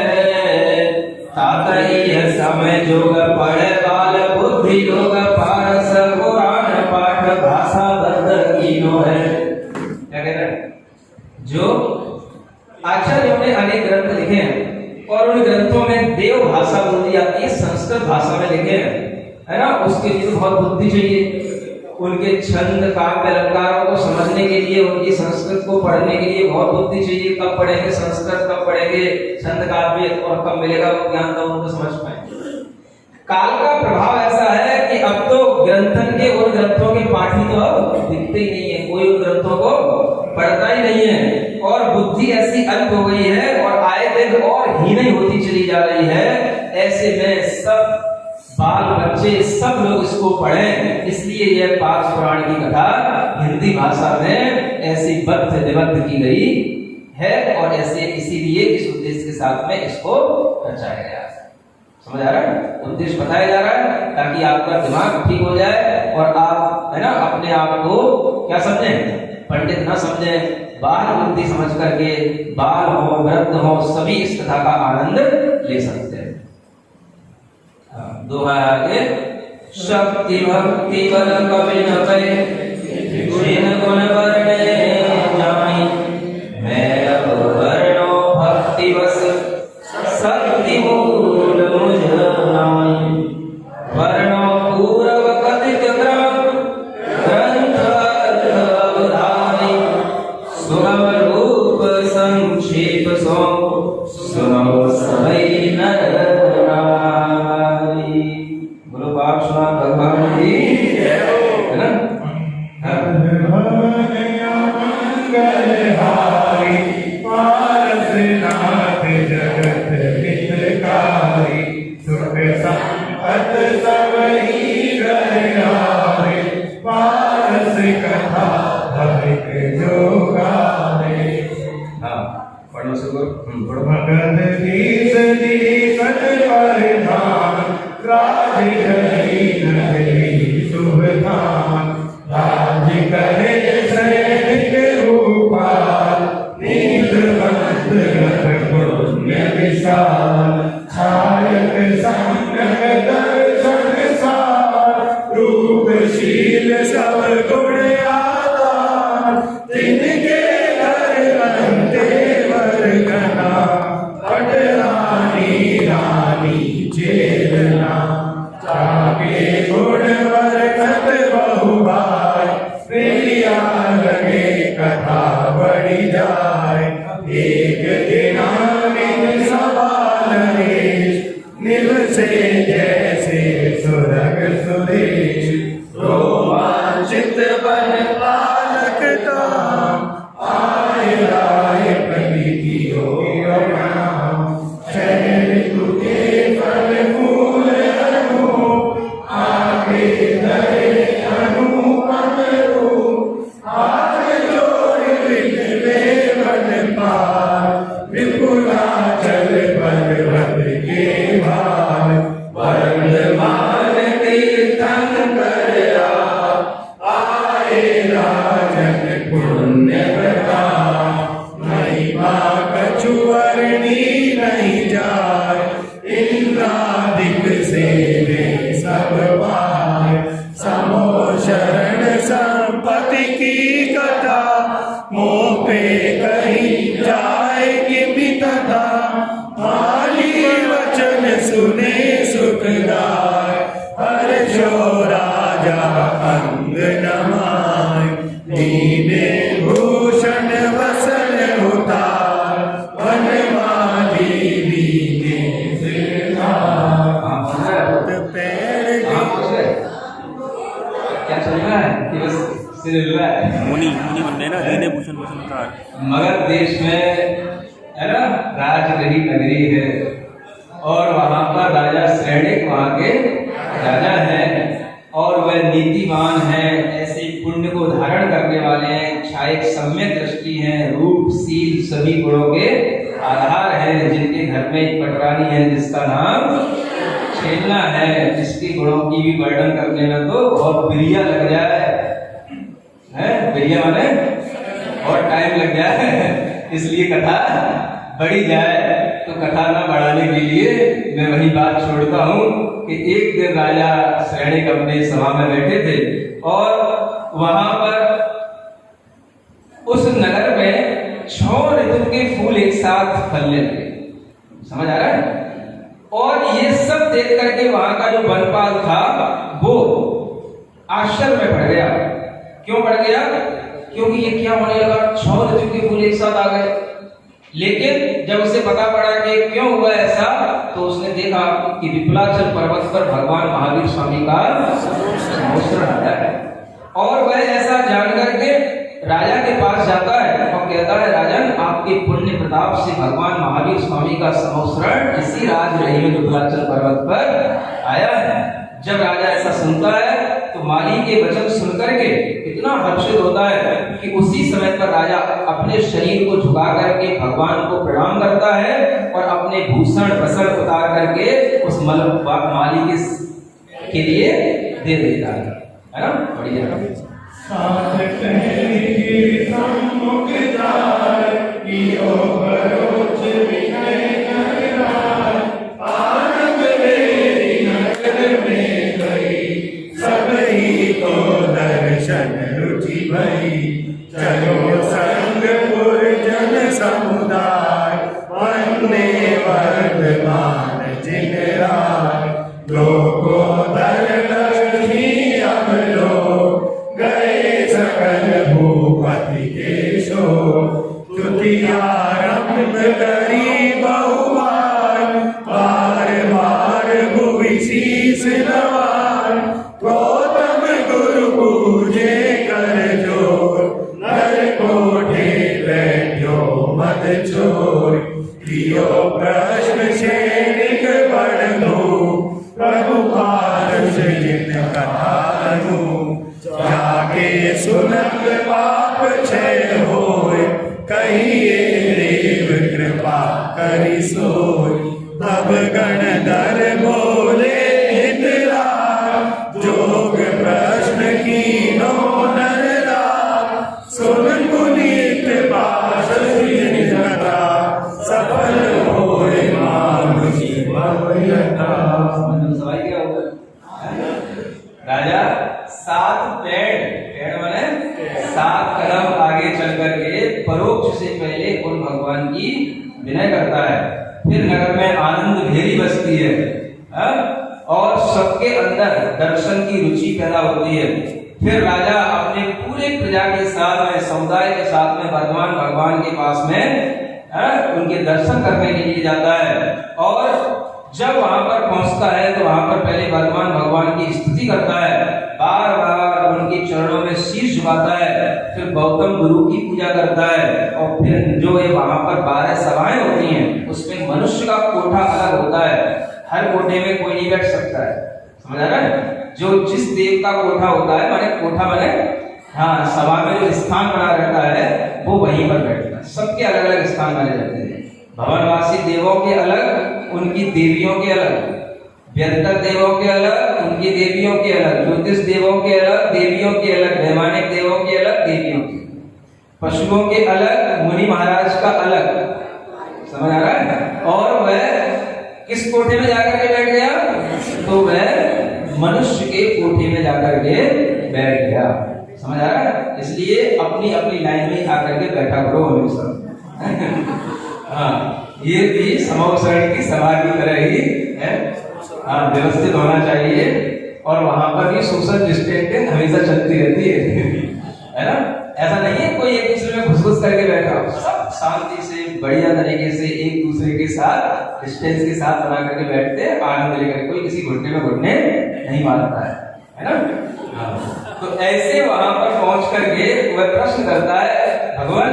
तातई समय जोग पढ़े बाल बुद्धि लोग, पारस पुराण पाठ भाषा बद्ध कीनो है। क्या कह रहे हैं? जो आचार्यों ने अनेक ग्रंथ लिखे हैं और उन ग्रंथों में देव भाषा बोल दी जाती है, संस्कृत भाषा में लिखे हैं, है ना? उसके लिए बहुत बुद्धि चाहिए। उनके छंद काव्य अलंकारों को समझने के लिए, उनकी संस्कृत को पढ़ने के लिए बहुत बुद्धि चाहिए। कब पढ़ेंगे संस्कृत, कब पढ़ेंगे छंद काव्य, और कब मिलेगा वो ज्ञान तब उनको समझ पाएंगे। काल का प्रभाव ऐसा है कि अब तो ग्रंथन के उन ग्रंथों के पाठी तो अब दिखते ही नहीं है, कोई उन ग्रंथों को पढ़ता ही नहीं है, और बुद्धि ऐसी अल्प हो गई है और आए दिन और हीन होती चली जा रही है। ऐसे में सब बाल बच्चे सब लोग इसको पढ़ें, इसलिए यह पार्थ पुराण की कथा हिंदी भाषा में ऐसी बद्ध निबद्ध की गई है, और ऐसे इसीलिए इस उद्देश्य के साथ में इसको रचाया गया। समझ आ रहा है? उद्देश्य बताया जा रहा है ताकि आपका दिमाग ठीक हो जाए और आप, है ना, अपने आप को क्या समझें, पंडित ना समझें, बाल बुद्धि समझ करके बाल हो वृद्ध हो सभी इस कथा का आनंद ले सकते हैं। दोहा आगे। शक्ति भक्ति बल कवि न कहे, जिन गुण वर्णे जाई। मैं अब वर्णो भक्ति बस, शक्ति मूल मुझ नाई। वर्णो पूर्व कथित क्रम, ग्रंथ अर्थ अवधारी। सुगम रूप संक्षेप सो, सुनो सभी नर नारी। बोलो बाप सुना भगवान की जय हो, है ना? मंगलहारी पारसनाथ जगत हितकारी। सुख संपत सबही गयारे, पारस कथा भविक जो गावे। हाँ पढ़ो शुरू करो। भगत दीस दीपन परिधान, राज करी नगरी शुभ धाम। राज करे सैनिक रूपाल, नीलवंत रथ पुण्य विशाल। छायक संग दर्शन सार, रूपशील सब गुण आधार। तिनके घर अंते वरगना, पटरानी रानी चेतना। जाके गुण बरकत बहुबार, प्रिया लगे कथा बढ़ी जाए। एक दिना निज सभा नरेश, निवसे जैसे सुरग सुरेश। रोमांचित बन पालक धाम, आए राय प्रगति हो प्रणाम। शहर तुके फल फूल अनूप, आगे धरे अनुपम रूप। हाथ जोड़ विनवे वन पार, विपुलाचल पर्वत के भार। वर्धमान तीर्थन कर आए राजन पुण्य प्रताप। महिमा कछु वर्णी नहीं जाय, इंद्रादिक सेवे सब पाए। समो शरण संपत्ति की कथा, मोह पे कही जाए कि कथा। माली वचन सुने सुखदाय, हर्षो राजा अंग नमाय। दीने भूषण वसन उतार, वनमाली दीने सिरहार। पैर क्या चल रहा है कि बस सिर हिल रहा है? मुनि मुनि बन गए ना, दीने भूषण भूषण उतार। मगध देश में है ना राज रही नगरी है, और वहां पर राजा श्रेणिक वहां के राजा हैं, और वह नीतिवान हैं, ऐसे पुण्य को धारण करने वाले हैं, छायक सम्यक दृष्टि हैं, रूप सील सभी गुणों के आधार हैं। जिनके घर में एक पटरानी है जिसका नाम छेलना है, जिसके गुणों की भी वर्णन करने में तो बहुत बिरिया लग जाए है। बिरिया माने बहुत टाइम लग जाए, इसलिए कथा बढ़ी जाए। तो कथा न बढ़ाने के लिए मैं वही बात छोड़ता हूँ कि एक दिन राजा श्रेणिक अपने सभा में बैठे थे, और वहां पर उस नगर में 6 ऋतु के फूल एक साथ फलने लगे। समझ आ रहा है? और ये सब देख करके वहां का जो वनपाल था वो आश्चर्य में पड़ गया। क्यों पड़ गया? क्योंकि ये क्या होने लगा, 6 ऋतु के फूल एक साथ आ गए। लेकिन जब उसे पता पड़ा कि क्यों हुआ ऐसा, तो उसने देखा कि विपुलाचल पर्वत पर भगवान महावीर स्वामी का अवसर आता है, और वह ऐसा जान करके राजा के पास जाता है और कहता है, राजन आपके पुण्य प्रताप से भगवान महावीर स्वामी का संवत्सरण इसी राज रही में विपुलाचल पर्वत पर आया है। जब राजा ऐसा सुनता है तो माली के वचन सुनकर के इतना हर्षित होता है कि उसी समय पर राजा अपने शरीर को झुका करके भगवान को प्रणाम करता है और अपने भूषण वस्त्र उतार करके उस माली के लिए दे देता है ना। बढ़िया। साथ कहने सम्मुख जाय, कियो भरोच विनय नगराय। आनंद मेरी नगर चलो संगपुर जन समुदाय, वंदे वर्धमान जिन राय। लोकोदर लक्ष्मी अब लोग गए सकल भूपति के शोक। तुतियारंभ करी बहुबार, बार बार भुवि शीस नवार। गौतम गुरु पूजे कर जोर, नर कोठे बैठो मत छोर। लियो प्रश्न शेरिक बढ़ दो, प्रभु पारस जिन कथा अनु। जाके सुनत पाप क्षय होय, कहिए देव कृपा करि सोय। तब गणधर बोले हितलार, जोग प्रश्न कीनो नर राज। सुन पुनीत पास जिन कथा, सफल होय मानुषी भवयथा। सवाल क्या होगा? राजा 7 पेड़ माने 7 कदम आगे चल करके परोक्ष से पहले उन भगवान की विनय करता है। फिर नगर में आनंद भेरी बसती है, और सबके अंदर दर्शन की रुचि पैदा होती है। फिर राजा अपने पूरे प्रजा के साथ में, समुदाय के साथ में वर्धमान भगवान के पास में उनके दर्शन करने के लिए जाता है। और जब वहां पर पहुंचता है तो वहां पर पहले वर्धमान भगवान की स्तुति करता है, बार बार उनके चरणों में शीश झुकाता है। फिर गौतम गुरु की पूजा करता है। और फिर जो ये वहां पर 12 सभाएं होती हैं, उसमें मनुष्य का कोठा अलग होता है। हर कोठे में कोई नहीं बैठ सकता है, समझ आ रहा है? जो जिस देव का कोठा होता है, माने कोठा माने हाँ, सभा में जो स्थान बना रहता है वो वहीं पर बैठता है। सबके अलग अलग स्थान माने जाते हैं। भवनवासी देवों के अलग, उनकी देवियों के अलग, व्यंतर देवों के अलग, उनकी देवियों के अलग, ज्योतिष देवों के अलग, देवियों के अलग, वैमानिक देवों के अलग, देवियों के, पशुओं के अलग, मुनि महाराज का अलग, समझ आ रहा है? और वह किस कोठे में जाकर के बैठ गया? तो वह मनुष्य के कोठे में जाकर के बैठ गया, समझ आ रहा है? इसलिए अपनी अपनी लाइन में आकर के बैठा करो हमेशा। हाँ, ये भी समवसरण की सभा की तरह ही है। हाँ, व्यवस्थित होना चाहिए। और वहां पर भी सोशल डिस्टेंसिंग हमेशा चलती रहती है ना? ऐसा नहीं है कोई एक दूसरे में घुस करके बैठा हो। सब शांति से बढ़िया तरीके से एक दूसरे के साथ डिस्टेंस के साथ बना करके बैठते, आनंद लेकर। कोई किसी घुटने में घुटने नहीं मारता है ना? हाँ। तो ऐसे वहां पर पहुंच करके वह प्रश्न करता है, भगवान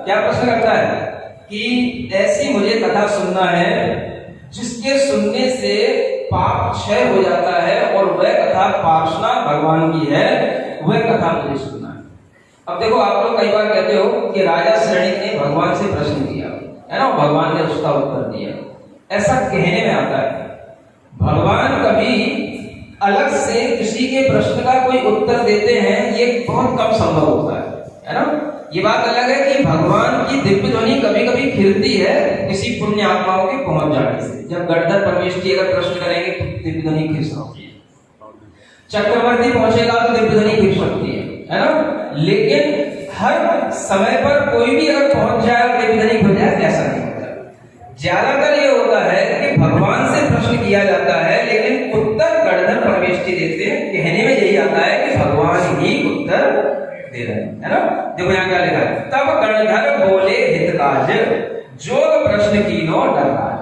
क्या प्रश्न करता है कि ऐसी मुझे कथा सुनना है जिसके सुनने से पाप क्षय हो जाता है, और वह कथा पार्श्वनाथ भगवान की है, वह कथा मुझे सुनना है। अब देखो, आप लोग कई बार कहते हो कि राजा श्रेणिक ने भगवान से प्रश्न किया है ना, भगवान ने उसका उत्तर दिया। ऐसा कहने में आता है, भगवान कभी अलग से किसी के प्रश्न का कोई उत्तर देते हैं, ये बहुत कम संभव होता है ना? ये बात अलग है कि भगवान की दिव्य ध्वनि कभी कभी खिलती है किसी पुण्य आत्माओं के पहुंच जाने से। जब गणधर परमेश जी अगर प्रश्न करेंगे तो दिव्य ध्वनि खिल सकती है, चक्रवर्ती पहुंचेगा तो दिव्य ध्वनि खिल सकती है ना? लेकिन हर समय पर कोई भी अगर पहुंच जाए और दिव्य ध्वनि खुल जाए, ऐसा नहीं होता। ज्यादातर ये होता है कि भगवान से प्रश्न किया जाता है, लेकिन उत्तर गणधर परमेश जी देते हैं। कहने में यही आता है कि भगवान ही उत्तर दे रहे हैं, है ना? देखो यहाँ क्या लिखा है, तब गणधर बोले हितकाज, जोग प्रश्न कीनो डरकाज।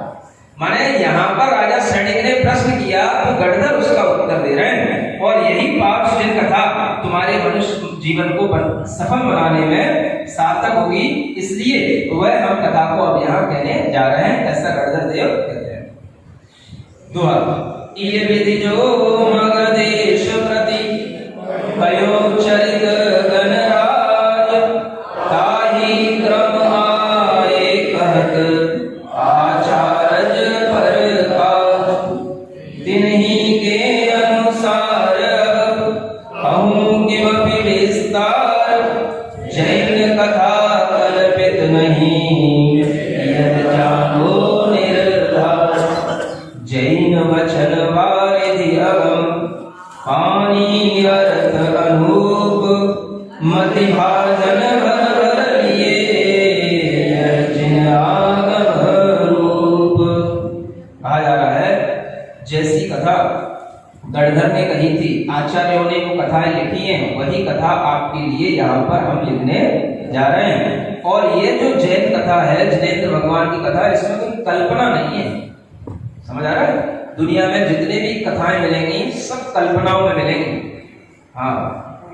माने यहाँ पर राजा सैनिक ने प्रश्न किया तो गणधर उसका उत्तर दे रहे हैं। और यही पार्श्वजन कथा तुम्हारे मनुष्य जीवन को सफल बनाने में सार्थक होगी, इसलिए वह हम कथा को अब यहाँ कहने जा रहे हैं। ऐसा गणधर देव कहते हैं। दोहा, ये विधि जो मगधेश प्रति भयो चरित गणराज, ताहि क्रम आए कहत आचार्य पर काज। तिन्ही के अनुसार कहूँ किमपि विस्तार, जैन कथा कल्पित नहीं यद जानो निर्धार। जैन वचन वारिधि अगम पानी अर्थ अनु मति भाजन भर भर लिए जिन आगम रूप। कहा जा रहा है जैसी कथा गणधर ने कही थी, आचार्यों ने वो कथाएं लिखी हैं, वही कथा आपके लिए यहाँ पर हम लिखने जा रहे हैं। और ये जो जैन कथा है, जिनेंद्र भगवान की कथा, इसमें कोई कल्पना नहीं है। समझ आ रहा है? दुनिया में जितने भी कथाएं मिलेंगी सब कल्पनाओं में मिलेंगी। हाँ,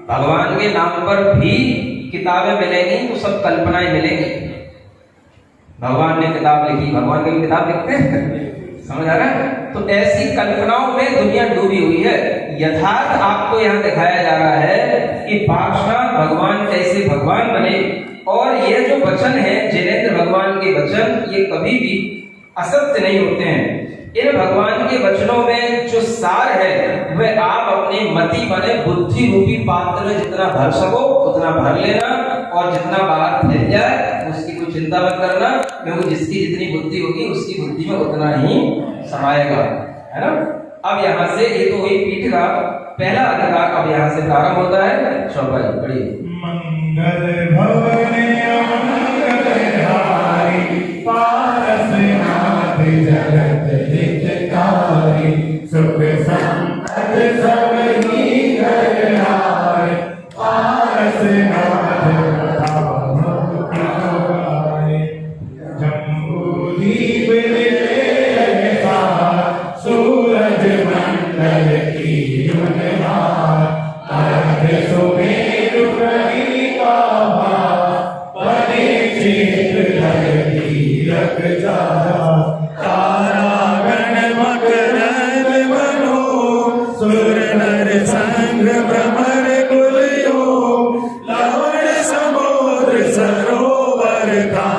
भगवान के नाम पर भी किताबें मिलेंगी तो सब कल्पनाएं मिलेंगी। भगवान ने किताब लिखी, भगवान की किताब लिखते हैं। समझ आ रहा है? तो ऐसी कल्पनाओं में दुनिया डूबी हुई है। यथार्थ आपको यहाँ दिखाया जा रहा है कि पार्श्वनाथ भगवान कैसे भगवान बने। और ये जो वचन है जिनेंद्र भगवान के वचन, ये कभी भी असत्य नहीं होते हैं। इन भगवान के वचनों में जो सार है वह आप अपने मति बने बुद्धि रूपी पात्र में जितना भर सको उतना भर लेना, और जितना बाहर फैल जाए उसकी कोई चिंता मत करना, क्योंकि जिसकी जितनी बुद्धि होगी उसकी बुद्धि में उतना ही समाएगा, है ना। अब यहाँ से ये तो वही पीठ का पहला अधिकार अब यहाँ से प्रारंभ होता है। चौपाई पढ़िए। मंगल भवने मंगलहारी पारसनाथ जगत हितकारी सुख संपत्ति सब ही घर आए पारसनाथ मुक्ति होए। जम्बूद्वीप ले सूरज मंडल की युगहार अर्ध सुमेरु प्रदीपा परीक्षित तीरथ जारा तारागण मकरंद बनो सुर नर संग भ्रमर कुलयो लवण समुद्र सरोवर का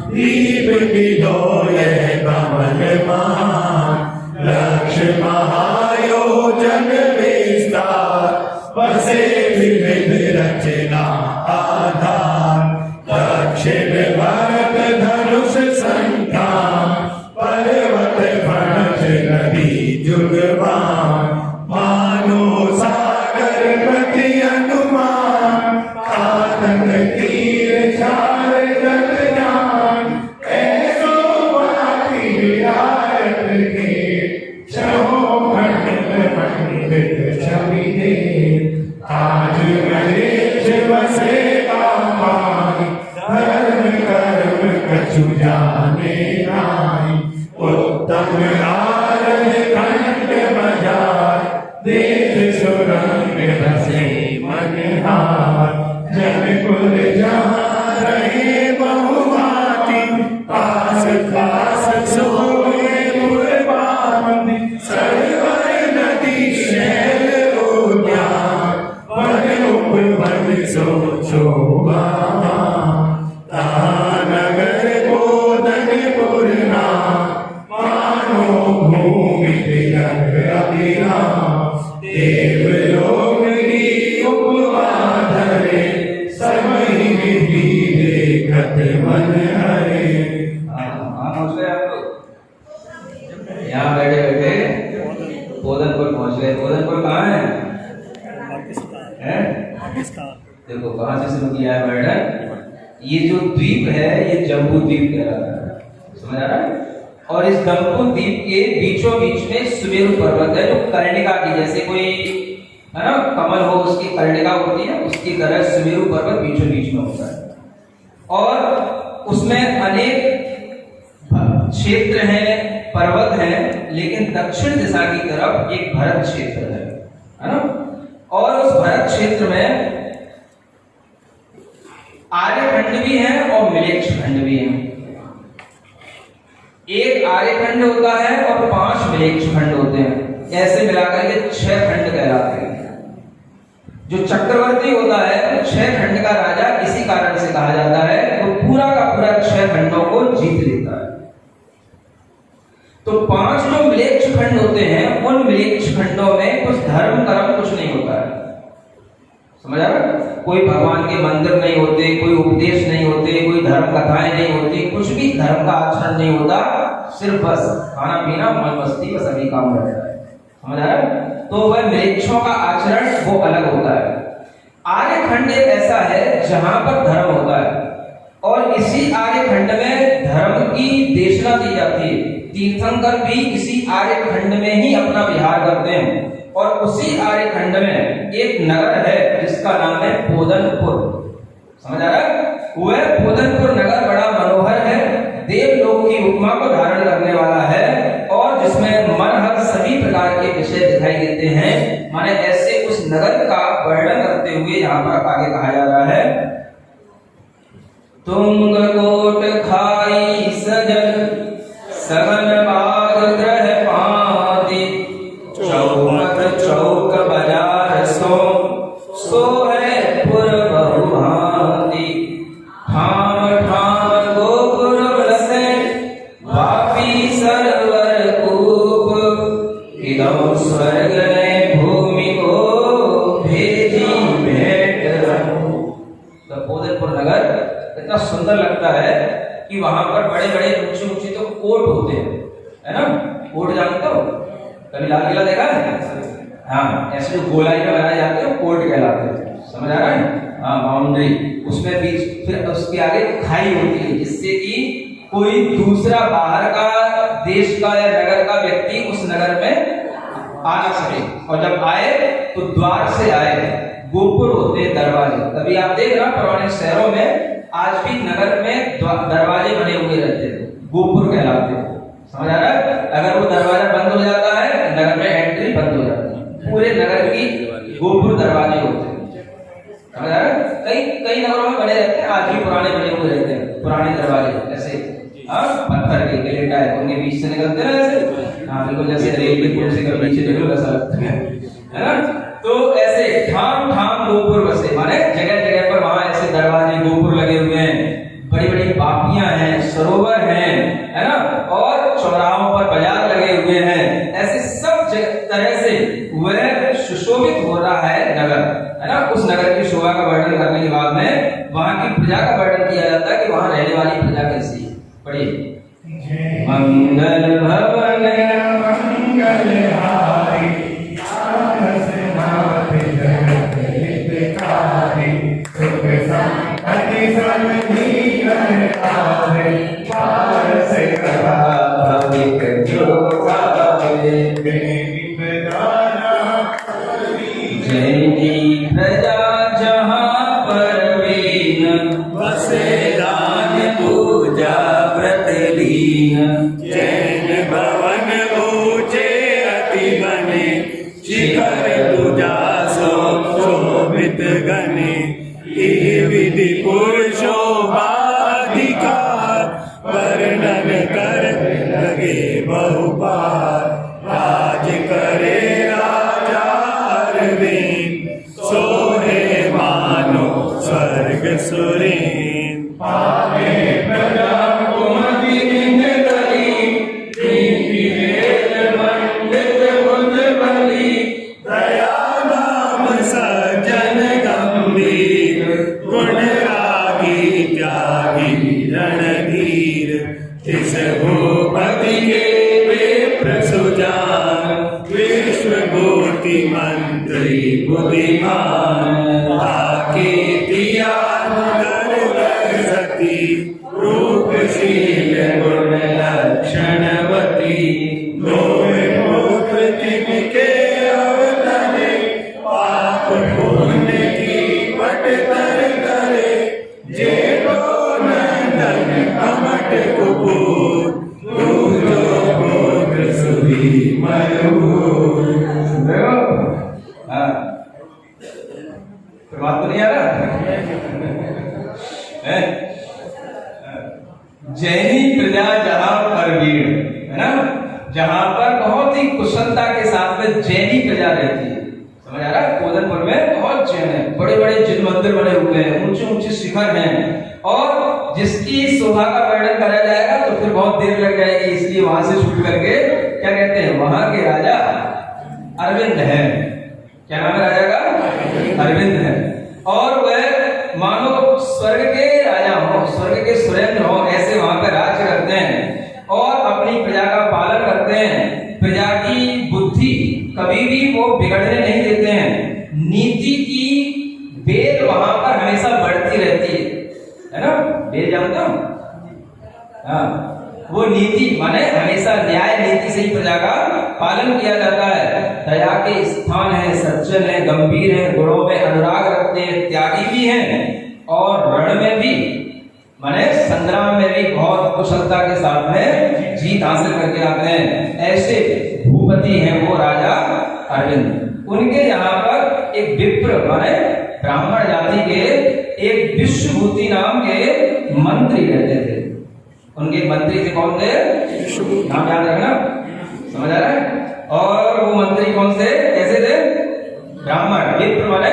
दीप बिलोय कमल महान लक्ष्य महायोजन विस्तार बसे विविध रचना आधार दक्षिण भरत धनुष संतान पर्वत फणस नदी जुगवान मानो सागर प्रति अनुमान आनंद तीर चार जग जान ऐसो बाती विरायत के छहो खंड पंडित छवि दे आज गणेश बसे कामाई धर्म कर्म कछु जाने नाई उत्तम आरज कंठ बजाय देश सुरंग बसे मनहार जन कुल जहाँ रहे बहुमाती पास पास सोए पुरबांदी सरवर नदी शैल उद्यान वन उपवन सो शोभा नगर गोदनपुर मानो भूमि देवलोक की उपमा धरे समय विधि देखत मन हरे। यहाँ बैठे बैठे बोधनपुर पहुंच गए। बोधनपुर कहाँ है? देखो कहाँ से शुरू किया है वर्णन। ये जो द्वीप है ये जम्बू द्वीप कहलाता है। समझ आ रहा है? और इस जम्बू द्वीप के बीचों बीच में सुमेरु पर्वत है, जो कर्णिका की जैसे कोई है ना कमल हो उसकी कर्णिका होती है, उसकी तरह सुमेरु पर्वत बीचों बीच में होता है। और उसमें अनेक क्षेत्र हैं, पर्वत हैं, लेकिन दक्षिण दिशा की तरफ एक भरत क्षेत्र है ना। और उस भरत क्षेत्र में आर्यखंड भी है और मिलेच्छ खंड भी है। एक आर्यखंड होता है और 5 मिलेच्छ खंड होते हैं। ऐसे मिलाकर के 6 खंड कहलाते हैं। जो चक्रवर्ती होता है 6 खंड का राजा इसी कारण से कहा जाता है, तो पूरा का पूरा 6 खंडों को जीत लेता है। तो 5 जो मिलेच्छ खंड होते हैं उन मिलेच्छ खंडों में कुछ धर्म कर्म कुछ नहीं होता है। समझ आ रहा? कोई भगवान के मंदिर नहीं होते, कोई उपदेश नहीं होते, कोई धर्म कथाएं नहीं होती, कुछ भी धर्म का आचरण नहीं होता। सिर्फ बस खाना पीना मौज मस्ती बस अभी काम रहता है। समझ आ रहा है? तो वह मिलेच्छों का आचरण वो अलग होता है। आर्यखंड एक ऐसा है जहां पर धर्म होता है और इसी आर्यखंड में धर्म की देशना दी जाती है। तीर्थंकर भी इसी आर्यखंड में ही अपना विहार करते हैं और उसी आर्यखंड में एक नगर है जिसका नाम है पोदनपुर। समझ आ रहा है? वह पोदनपुर नगर बड़ा मनोहर है, देवलोक की उपमा को धारण करने वाला है और जिसमें मनहर सभी प्रकार के विषय दिखाई देते हैं। माने ऐसे उस नगर का वर्णन करते हुए यहाँ पर आगे कहा जा रहा है, तुंगकोट खाई सजल सघन बाग ग्रह पाती, चौपट चौक बाजार सो है पुर बहुभांति, ठाम ठाम गोपुर बसे वापी सरवर कूप, इदम स्वर्ग ने भूमि को भेजी भेंट रहूं। तो पोदनपुर नगर इतना सुंदर लगता है कि वहां पर बड़े बड़े ऊंचे ऊंचे तो कोट होते हैं, है ना? कोट जानते हो? कभी लाल किला देखा है? हाँ, ऐसे जो गोलाई में बनाए जाते हैं कोट कहलाते हैं। समझ आ रहा है? हाँ, बाउंड्री, उसमें बीच फिर उसके आगे खाई होती है जिससे कि कोई दूसरा बाहर का देश का या नगर का व्यक्ति उस नगर में आ ना सके और जब आए तो द्वार से आए। गोपुर होते हैं दरवाजे। कभी आप देख रहे पुराने शहरों में आज भी नगर में दरवाजे बने हुए रहते हैं, गोपुर कहलाते हैं। समझ आ रहा है? अगर वो दरवाजा बंद हो जाता है नगर में एंट्री बंद हो जाती है। पूरे नगर की गोपुर दरवाजे होते हैं। समझ आ रहा है? कई नगरों में बने रहते हैं, आज भी पुराने बने हुए रहते हैं पुराने दरवाजे, ऐसे पत्थर के गिले टाइप उनके बीच से निकलते हैं ऐसे। हाँ, बिल्कुल जैसे रेलवे पुल से कभी नीचे निकलो वैसा लगता है ना? तो ऐसे ठाम ठाम गोपुर बसे, माने जगह जगह पर वहां ऐसे दरवाजे गोपुर लगे हुए हैं, बड़ी बड़ी बापियां हैं, सरोवर हैं, है ना? और चौराहों पर बाजार लगे हुए हैं। ऐसे सब तरह से वह सुशोभित हो रहा है नगर, है ना? उस नगर की शोभा का वर्णन करने के बाद में वहां की प्रजा का वर्णन किया जाता है कि वहां रहने वाली प्रजा कैसी है। पढ़िए, मंगल भवन मंगलहारी आनस नाथ जगत हितकारी, सुख संपत्ति समझी कर आवे, पारस करा भविक जो गावे। जैनी प्रजा जहाँ परवीन, बसे दान पूजा व्रत लीन, जैन भवन ऊंचे अति बने, शिखर पूजा शोभित गणे, ये विधि पुरुषोभाधिकार, वर्णन कर लगे बहुपार, राज करे राजा अरविंद, सोहे मानो स्वर्ग सुरेन, पावे प्रजा कुमति इंद्रकली, प्रीति वेद मंडित बुद्ध बली, दया नाम सज्जन गंभीर, गुण रागी त्यागी रणधीर, तिस भूपति के विप्र सुजान, विश्व कोटि मंत्री बुद्धिमान, ताके दिया सती, रूपशील गुण लक्षणवती, दोहे पुत्र तिनके अवतरे, पाप पुण्य की पट तर करे, जेठो नंदन कमट कुपूर, दूजो पुत्र सुधी मयूर। बात तो नहीं आ रहा है? जैनी प्रजा जहां परवीण, है ना? जहां पर बहुत ही कुशलता के साथ में जैनी प्रजा रहती है। समझ आ रहा है? पोदनपुर में बहुत जैन है, बड़े बड़े जिन मंदिर बने हुए हैं, ऊंचे ऊंचे शिखर हैं और जिसकी शोभा का वर्णन करा जाएगा तो फिर बहुत देर लग जाएगी, इसलिए वहां से शुरू करके क्या कहते हैं, वहां के राजा अरविंद है। क्या नाम है राजा का? अरविंद है। और वह मानो स्वर्ग के राजा हो, स्वर्ग के सुरेंद्र हो, ऐसे वहां पर राज्य करते हैं और अपनी प्रजा का पालन करते हैं। प्रजा की बुद्धि कभी भी वो बिगड़ने नहीं देते हैं। नीति की बेल जानते हो? हाँ, वो नीति माने हमेशा न्याय नीति से ही प्रजा का पालन किया जाता है। दया के स्थान है, सज्जन है, गंभीर है, गुणों में अनुराग रखते हैं, त्यागी भी हैं और रण में भी माने संग्राम में भी बहुत कुशलता के साथ में जीत हासिल करके आते हैं। ऐसे भूपति हैं वो राजा अरविंद। उनके यहाँ पर एक विप्र माने ब्राह्मण जाति के एक विश्वभूति नाम के मंत्री रहते थे। उनके मंत्री थे कौन थे? नाम याद रखना, समझ आ रहा है? और वो मंत्री कौन से कैसे थे? ब्राह्मण। विप्र माने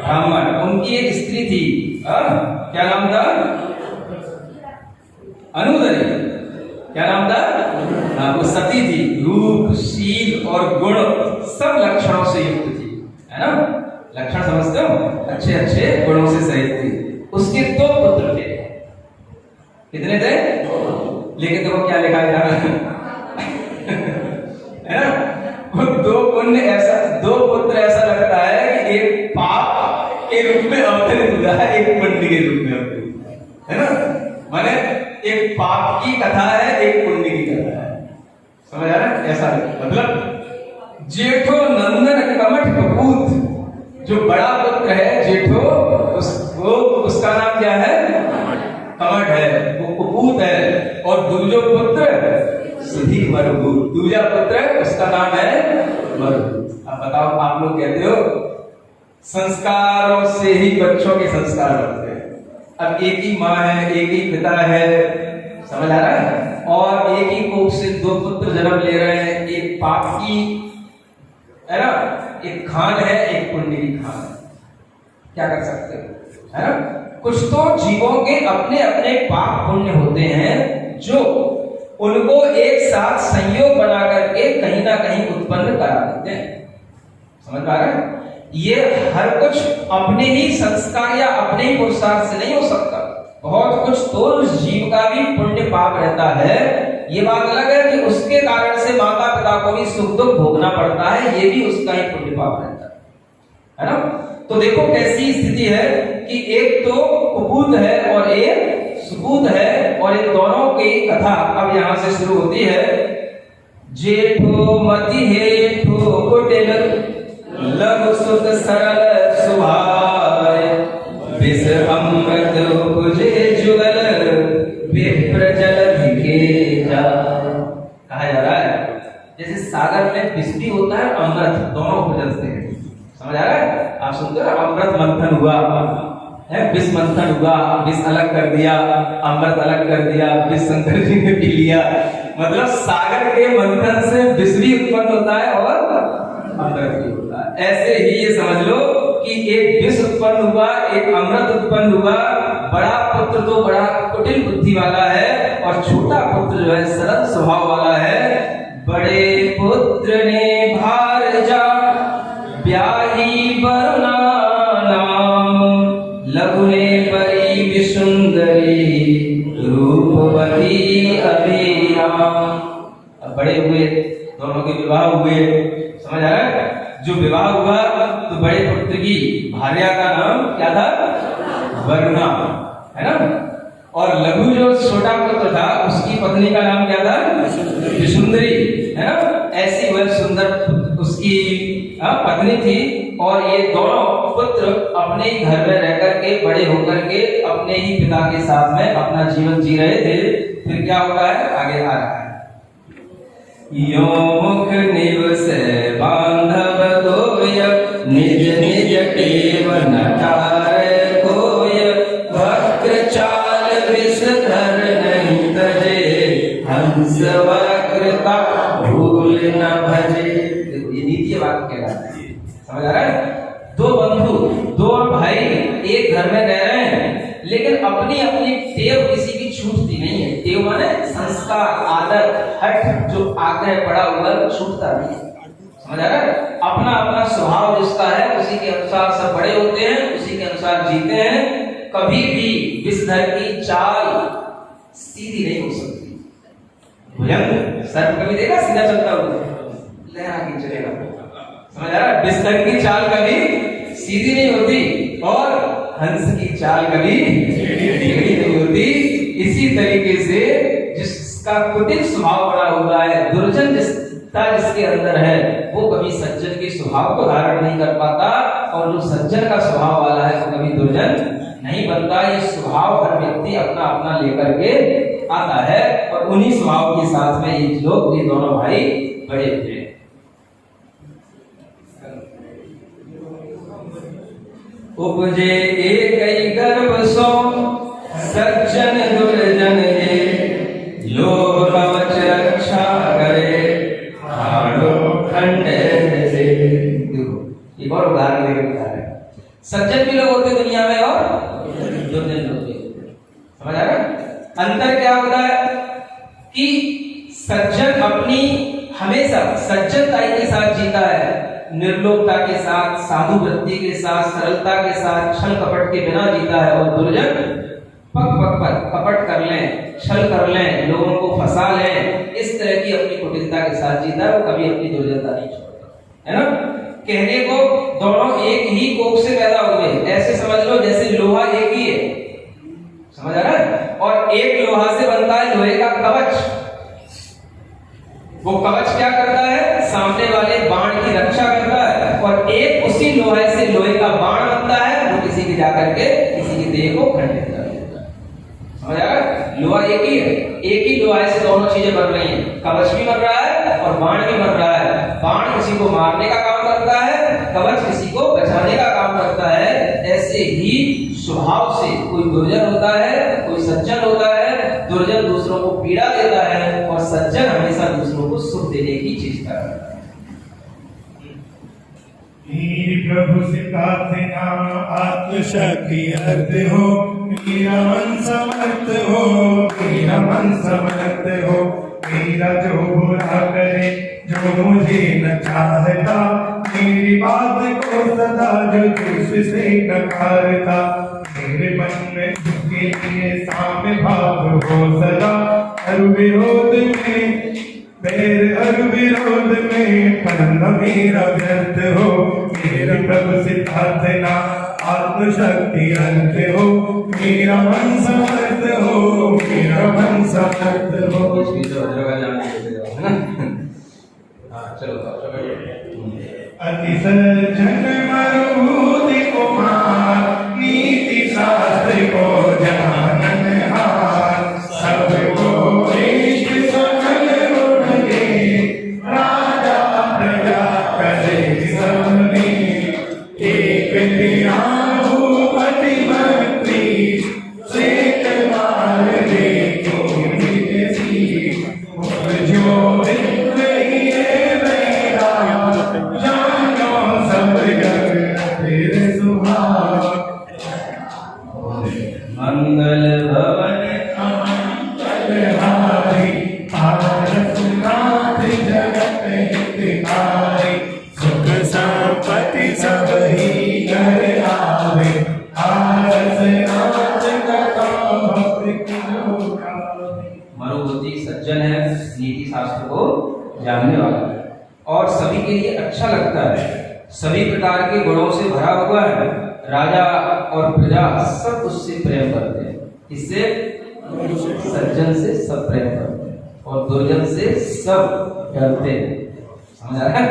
ब्राह्मण। उनकी एक स्त्री थी, क्या नाम था? अनुदरी। क्या नाम था? वो सती थी। रूप, शील और गुण सब लक्षणों से युक्त थी, है ना? लक्षण समझते हो? अच्छे अच्छे गुणों से सहित थी। उसके 2 पुत्र थे। कितने थे? लेकिन देखो क्या लिखा है ना? वो 2 पुण्य ऐसा, 2 पुत्र ऐसा लगता है कि एक पाप के रूप में अवतरित हुआ है, एक पुण्य के रूप में अवतरित, है ना? माने एक पाप की कथा है, एक पुण्य की कथा है। समझ आ रहा है? ऐसा मतलब जेठो नंदन कमठ कपूत, जो बड़ा पुत्र है जेठो, उसका नाम क्या है? कमठ है, वो कुपूत है। और दूजो पुत्र सुधीर मरुभूत, दूजा पुत्र उसका नाम है मरुभूत। अब बताओ, आप लोग कहते हो संस्कारों से ही बच्चों के संस्कार होते हैं। अब एक ही माँ है, एक ही पिता है, समझ आ रहा है? और एक ही कोख से 2 पुत्र जन्म ले रहे हैं। एक पाप की, है ना, एक खान है, एक पुण्य की खान है। क्या कर सकते हो, है ना? कुछ तो जीवों के अपने अपने पाप पुण्य होते हैं जो उनको एक साथ संयोग बना करके कहीं ना कहीं उत्पन्न करा देते हैं। समझ पा रहे हैं? ये हर कुछ अपने ही संस्कार या अपने ही पुरुषार्थ से नहीं हो सकता। बहुत कुछ तो उस जीव का भी पुण्य पाप रहता है। ये बात अलग है कि उसके कारण से माता पिता को भी सुख दुख भोगना पड़ता है, ये भी उसका ही पुण्य पाप रहता है ना? तो देखो कैसी स्थिति है कि एक तो कुपूत है और एक सुपूत है, और इन दोनों की कथा अब यहां से शुरू होती है। जेठो मति हेठो कुटिल, लघु सुत सरल सुभाय, विष अमृत उपजे जुगल, विप्र जलधि के जाय। कहा जा रहा है जैसे सागर में विष भी होता है, अमृत दोनों हो जाते हैं। समझ आ रहा है? आप सुनते हो अमृत मंथन हुआ है, विष मंथन हुआ, विष अलग कर दिया, अमृत अलग कर दिया, विष शंकर जी ने पी लिया। मतलब सागर के मंथन से विष भी उत्पन्न होता है और अमृत भी होता है। ऐसे ही ये समझ लो कि एक विष उत्पन्न हुआ, एक अमृत उत्पन्न हुआ। बड़ा पुत्र तो बड़ा कुटिल बुद्धि वाला है और छोटा पुत्र जो है सरल स्वभाव वाला है। बड़े पुत्र ने भार जा ब्याही वरुणा नाम, लघु ने परी विसुंदरी, रूपवती अभिराम। अब बड़े हुए, दोनों के विवाह हुए। समझ आ रहा है? जो विवाह हुआ तो बड़े पुत्र की भार्या का नाम क्या था? वरुणा, है ना? और लघु जो छोटा पुत्र था उसकी पत्नी का नाम क्या था? विसुंदरी, है ना? ऐसी वह सुंदर उसकी पत्नी थी। और ये दोनों पुत्र अपने ही घर में रह करके बड़े होकर के अपने ही पिता के साथ में अपना जीवन जी रहे थे। फिर क्या होता है? आगे आ रहा है। यो मुख निवसे बांधव दोय, निज निज टेव नटार कोय, वक्र चाल विषधर नहीं तजे, हंस वक्रता भूल न भजे। ये नीति बात कह रहा है, समझ आ रहा है? 2 बंधु, 2 भाई एक घर में रह रहे हैं, लेकिन अपनी अपनी टेव किसी की छूटती नहीं है। टेव माने संस्कार, आदत, हट, जो आग्रह पड़ा हुआ छूटता नहीं है। समझ आ रहा है? अपना अपना स्वभाव जिसका है उसी के अनुसार सब बड़े होते हैं, उसी के अनुसार जीते हैं। कभी भी विषधर की चाल सीधी नहीं हो सकती। भुजंग सर्प कभी देखा सीधा चलता हुआ? लहरा के चलेगा। समझ आ रहा है? विषधर की चाल कभी सीधी नहीं होती और हंस की चाल कभी टेढ़ी नहीं होती। इसी तरीके से जिसका कुटिल स्वभाव बना हुआ है, दुर्जन जिसके अंदर है, वो कभी सज्जन के स्वभाव को धारण नहीं कर पाता, और जो सज्जन का स्वभाव वाला है वो कभी दुर्जन नहीं बनता। ये स्वभाव हर व्यक्ति अपना अपना लेकर के आता है, और उन्हीं स्वभाव के साथ में ये लोग, ये दोनों भाई बड़े हुए। उपजे एक ही गर्भ सो सज्जन दुर्जन ये, लोभ कवच रक्षा करे हाड़ो खंडे से। देखो एक और उदाहरण लेकर बता रहे हैं। सज्जन भी लोग होते दुनिया में और दुर्जन लोग भी होते, समझ आ रहा? अंतर क्या होता है कि सज्जन अपनी हमेशा सज्जनताई के साथ जीता है, निर्लोभता के साथ, साधु वृत्ति के साथ, सरलता के साथ, छल कपट के बिना जीता है। और दुर्जन पक पक पर कपट कर लें, छल कर लें, लोगों को फंसा लें, इस तरह की अपनी कुटिलता के साथ जीता है, वो कभी अपनी दुर्जनता नहीं छोड़ता, है ना? कहने को दोनों एक ही कोख से पैदा हुए, ऐसे समझ लो जैसे लोहा एक ही है, समझ आ रहा है? और एक लोहा से बनता है लोहे का कवच। वो कवच क्या करता है? सामने वाले बाण की रक्षा करता है, और एक उसी लोहे से लोहे का बाण बनता है, वो किसी की जाकर के किसी की देह को खंडित कर देता है। समझ आ रहा है? लोहा एक ही है, एक ही लोहे से दोनों चीजें बन रही हैं, कवच भी बन रहा है और बाण भी बन रहा है। बाण किसी को मारने का काम करता है, कवच किसी को बचाने का काम करता है। ऐसे ही स्वभाव से कोई दुर्जन होता है, कोई सज्जन होता है। दुर्जन दूसरों को पीड़ा देता है, और सज्जन हमेशा दूसरों को सुख देने की चेष्टा करता है। प्रभु सिद्धार्थ नाम आत्मशक्ति अर्थ हो, मेरा मन समर्थ हो, मेरा मन समर्थ हो। मेरा जो बुरा करे, जो मुझे न चाहता, मेरी बात को सदा जो तुझसे नकारता, मेरे मन में उसके लिए साम्य भाव हो सदा। हर विरोध में मेरे हर विरोध में परम मेरा व्यर्थ हो। मेरा प्रभु सिद्धार्थ ना आत्मशक्ति अंत हो, मेरा मन समर्थ हो, मेरा मन समर्थ हो। अति सज्जन मरुभूति कुमार, नीति शास्त्र को जाननहार, सबको इष्ट सकल गुण दे, राजा प्रजा करे सबने। एक दिया भूपति मंत्री, श्वेत माल देखो निजसी, जो मंगल भवन अमंगलहारी, आरस नाथ जगत हितकारी, सुख संपत्ति सब ही घर आवे, आरस नाथ कथा भक्त मरुभूति सज्जन है, नीति शास्त्र को जानने वाला है, और सभी के लिए अच्छा लगता है, सभी प्रकार के गुणों से भरा हुआ है। राजा और प्रजा सब उससे प्रेम करते हैं। इससे सज्जन से सब प्रेम करते हैं, और दुर्जन से सब डरते हैं। समझ आ रहा है?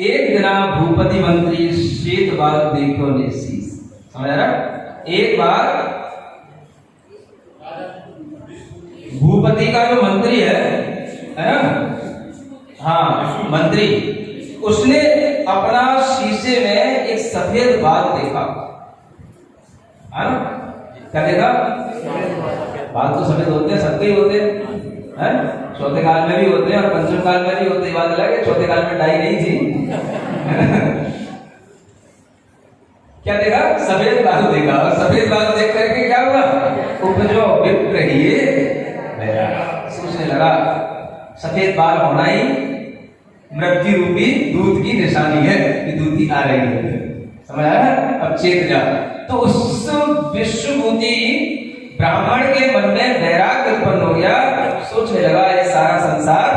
एक दिना भूपति मंत्री, श्वेत बाल देखो ने शीश। समझ आ रहा है? एक बार भूपति का जो मंत्री है ना, हाँ मंत्री, उसने अपना शीशे में एक सफेद बाल देखा। क्या देखा? बाल तो सफेद होते हैं, सबके ही होते हैं, चौथे काल में भी होते हैं और पंचम काल में भी होते हैं। बात अलग है, चौथे काल में डाई नहीं थी। क्या देखा? सफेद बाल देखा, और सफेद बाल देख करके क्या हुआ? उपजो विप्र ही सोचने लगा, सफेद बाल होना ही मृत्यु रूपी दूध की निशानी है कि दूध की आ रही है। समझ आया? अब चेत जा। तो उस विश्वभूति ब्राह्मण के मन में वैराग्य उत्पन्न हो गया। सोचने लगा ये सारा संसार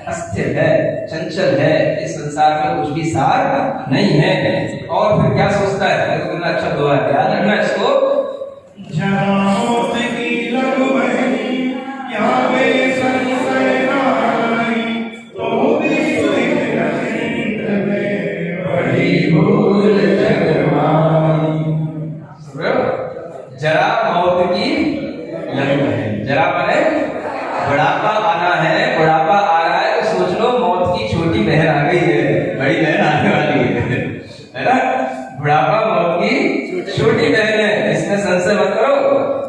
अस्थिर है, चंचल है, इस संसार में कुछ भी सार नहीं है। और फिर क्या सोचता है? तो कितना अच्छा दुआ है, ध्यान रखना इसको। जरा मौत की लंग है। जरा माने बुढ़ापा आना है, बुढ़ापा आ रहा है तो सोच लो मौत की छोटी बहन आ गई है, बड़ी बहन आने वाली है ना। बुढ़ापा मौत की छोटी बहन है, इसमें संशय मत करो।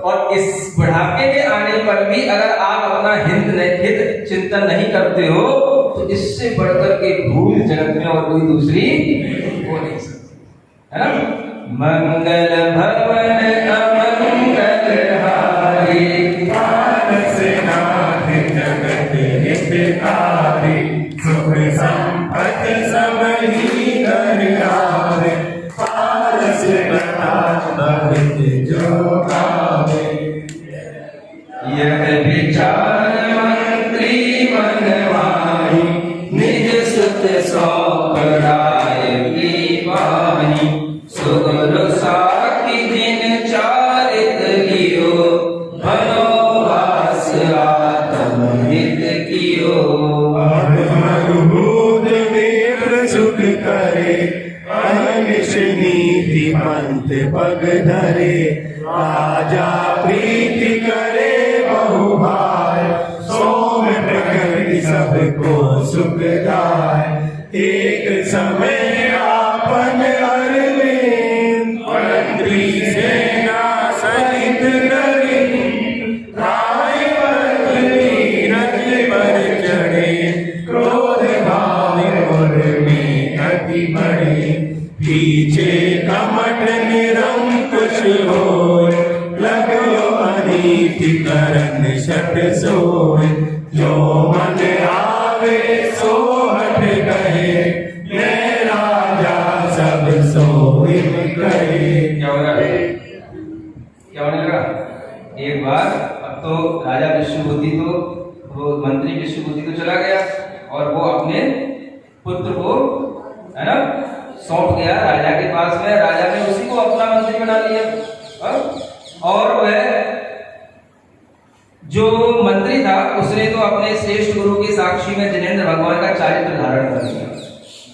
और इस बुढ़ापे के आने पर भी अगर आप अपना हित चिंतन नहीं करते हो तो इससे बढ़कर के भूल जगत में और कोई दूसरी हो नहीं सकती, है ना। मंगल भवन अमंगल हारी, नाथ जगत हितकारी, सुख संपत्ति सब ही घर आवे, पारस प्रताप बहुत जो गावे। यह विचार मंत्री मनवाई, निज सुत सौंप राय की वाही। सुगुरु साखी दिन चारित लियो, मनोवास आत्म हित कियो। मरुभूत विप्र सुख करे, अनिश नीति पंथ पग धरे। राजा प्रीति करे बहु भाय, सोम प्रकृति सबको सुख दाय। एक समय आपन अरविंद, मंत्री सेना सहित करी। राय पत्नी रथ पर चढ़े, क्रोध भाव और में अति बढ़े। पीछे कमठ निरंकुश होय, लगो अनीति करन शठ सोय। जो मन आवे सो हठ कहे, मैं राजा सब सोई कहे। क्या हो रहा है? क्या होने लगा? एक बार अब तो राजा विष्णुबुद्धि तो वो मंत्री विष्णुबुद्धि तो चला गया और वो अपने पुत्र को, है ना, सौंप गया राजा के पास में। राजा ने उसी को अपना मंत्री बना लिया और वह जो मंत्री था उसने तो अपने श्रेष्ठ गुरु के साक्षी में जिनेंद्र भगवान का चारित्र धारण कर लिया,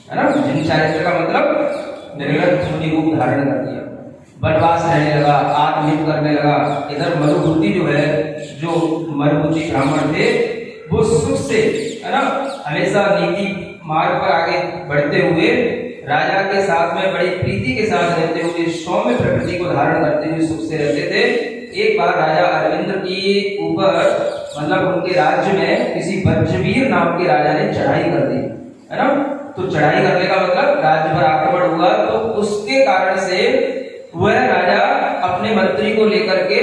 है ना। जिन चारित्र का मतलब निर्गत मुनि रूप धारण कर लिया, वनवास रहने लगा, आत्महित करने लगा। इधर मरुबुद्धि जो है, जो मरुबुद्धि ब्राह्मण थे, वो सुख से, है ना, हमेशा नीति मार्ग पर आगे बढ़ते हुए राजा के साथ में बड़ी प्रीति के साथ रहते हुए, सौम्य प्रकृति को धारण करते हुए सुख से रहते थे। एक बार राजा अरविंद की ऊपर, मतलब उनके राज्य में किसी वज्रवीर नाम के राजा ने चढ़ाई कर दी, है ना। तो चढ़ाई करने का मतलब राज्य पर आक्रमण हुआ। तो उसके कारण से वह राजा अपने मंत्री को लेकर के,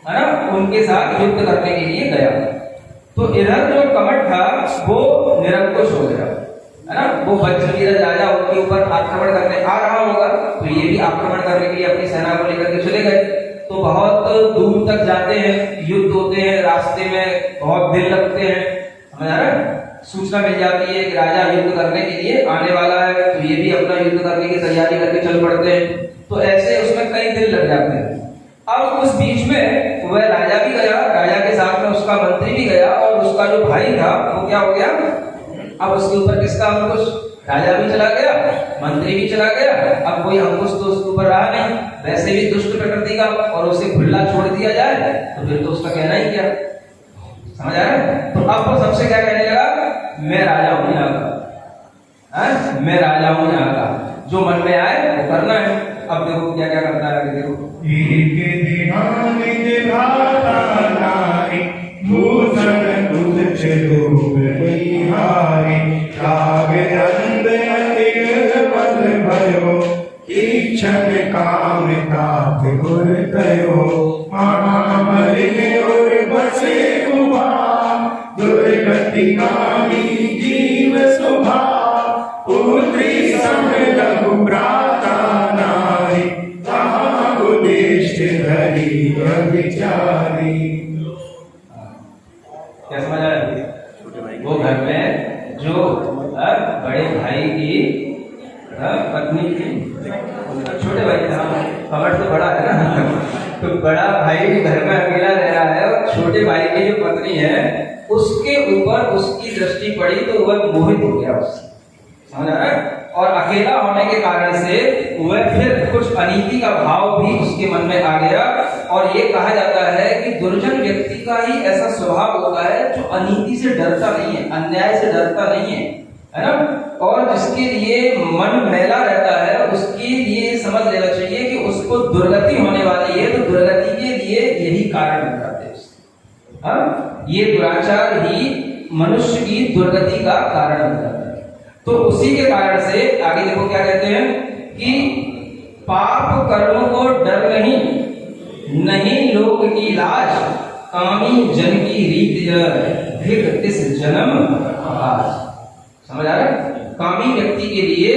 है ना, उनके साथ युद्ध करने के लिए गया। तो इधर जो कमठ था वो निरंकुश हो गया, है ना। वो वज्रवीर राजा उनके ऊपर आक्रमण करने आ रहा होगा, तो ये भी आक्रमण करने के लिए अपनी सेना को लेकर के चले गए। तो बहुत दूर तक जाते हैं, युद्ध होते हैं, रास्ते में बहुत दिन लगते हैं, समझ आ रहा है। सूचना मिल जाती है कि राजा युद्ध करने के लिए आने वाला है, तो ये भी अपना युद्ध करने की तैयारी करके चल पड़ते हैं। तो ऐसे उसमें कई दिन लग जाते हैं। अब उस बीच में वह राजा भी गया, राजा के साथ में उसका मंत्री भी गया और उसका जो भाई था वो क्या हो गया, अब उसके ऊपर किसका अंकुश, राजा भी चला गया, मंत्री भी चला गया। अब कोई अंकुश तो उसके ऊपर रहा नहीं, वैसे भी दुष्ट प्रकृति का, और उसे खुला छोड़ दिया जाए तो फिर तो उसका कहना ही क्या, समझ आ रहा है। तो अब वो सबसे क्या कहने लगा, मैं राजा हूं यहाँ का, मैं राजा हूं यहाँ का, जो मन में आए वो करना है। अब देखो क्या क्या करता है, देखो। भूषण तुझ रूप बिहारी, राग नंद अतिग बल भयो, इच्छन काम ताप गुर कयो। महामलिन और बसे कुबा, दुर्गति कामी जीव सुभा। पुत्री सम लघु भ्राता नारी, कहाँ उदिष्ट धरी अभिचारी। क्या समझ आ रहा है? वो घर में जो बड़े भाई की पत्नी थी, छोटे भाई था, कमर तो बड़ा है ना, तो बड़ा भाई घर में अकेला रह रहा है और छोटे भाई की जो पत्नी है उसके ऊपर उसकी दृष्टि पड़ी तो वह मोहित हो गया उससे, समझ आ रहा है। और अकेला होने के कारण से वह फिर कुछ अनीति का भाव भी उसके मन में आ गया और ये कहा जाता है कि दुर्जन व्यक्ति का ही ऐसा स्वभाव होता है जो अनीति से डरता नहीं है, अन्याय से डरता नहीं है ना। और जिसके लिए मन मैला रहता है उसके लिए समझ लेना चाहिए कि उसको दुर्गति होने वाली है, तो दुर्गति के लिए यही कारण बन जाते हैं उसके। हाँ, ये दुराचार ही मनुष्य की दुर्गति का कारण बन जाता है। तो उसी के कारण से आगे देखो क्या कहते हैं कि पाप कर्म को डर नहीं लोक की लाज, कामी जन की रीत धिक तिस जन्म आकाश। समझ आ रहा है? कामी व्यक्ति के लिए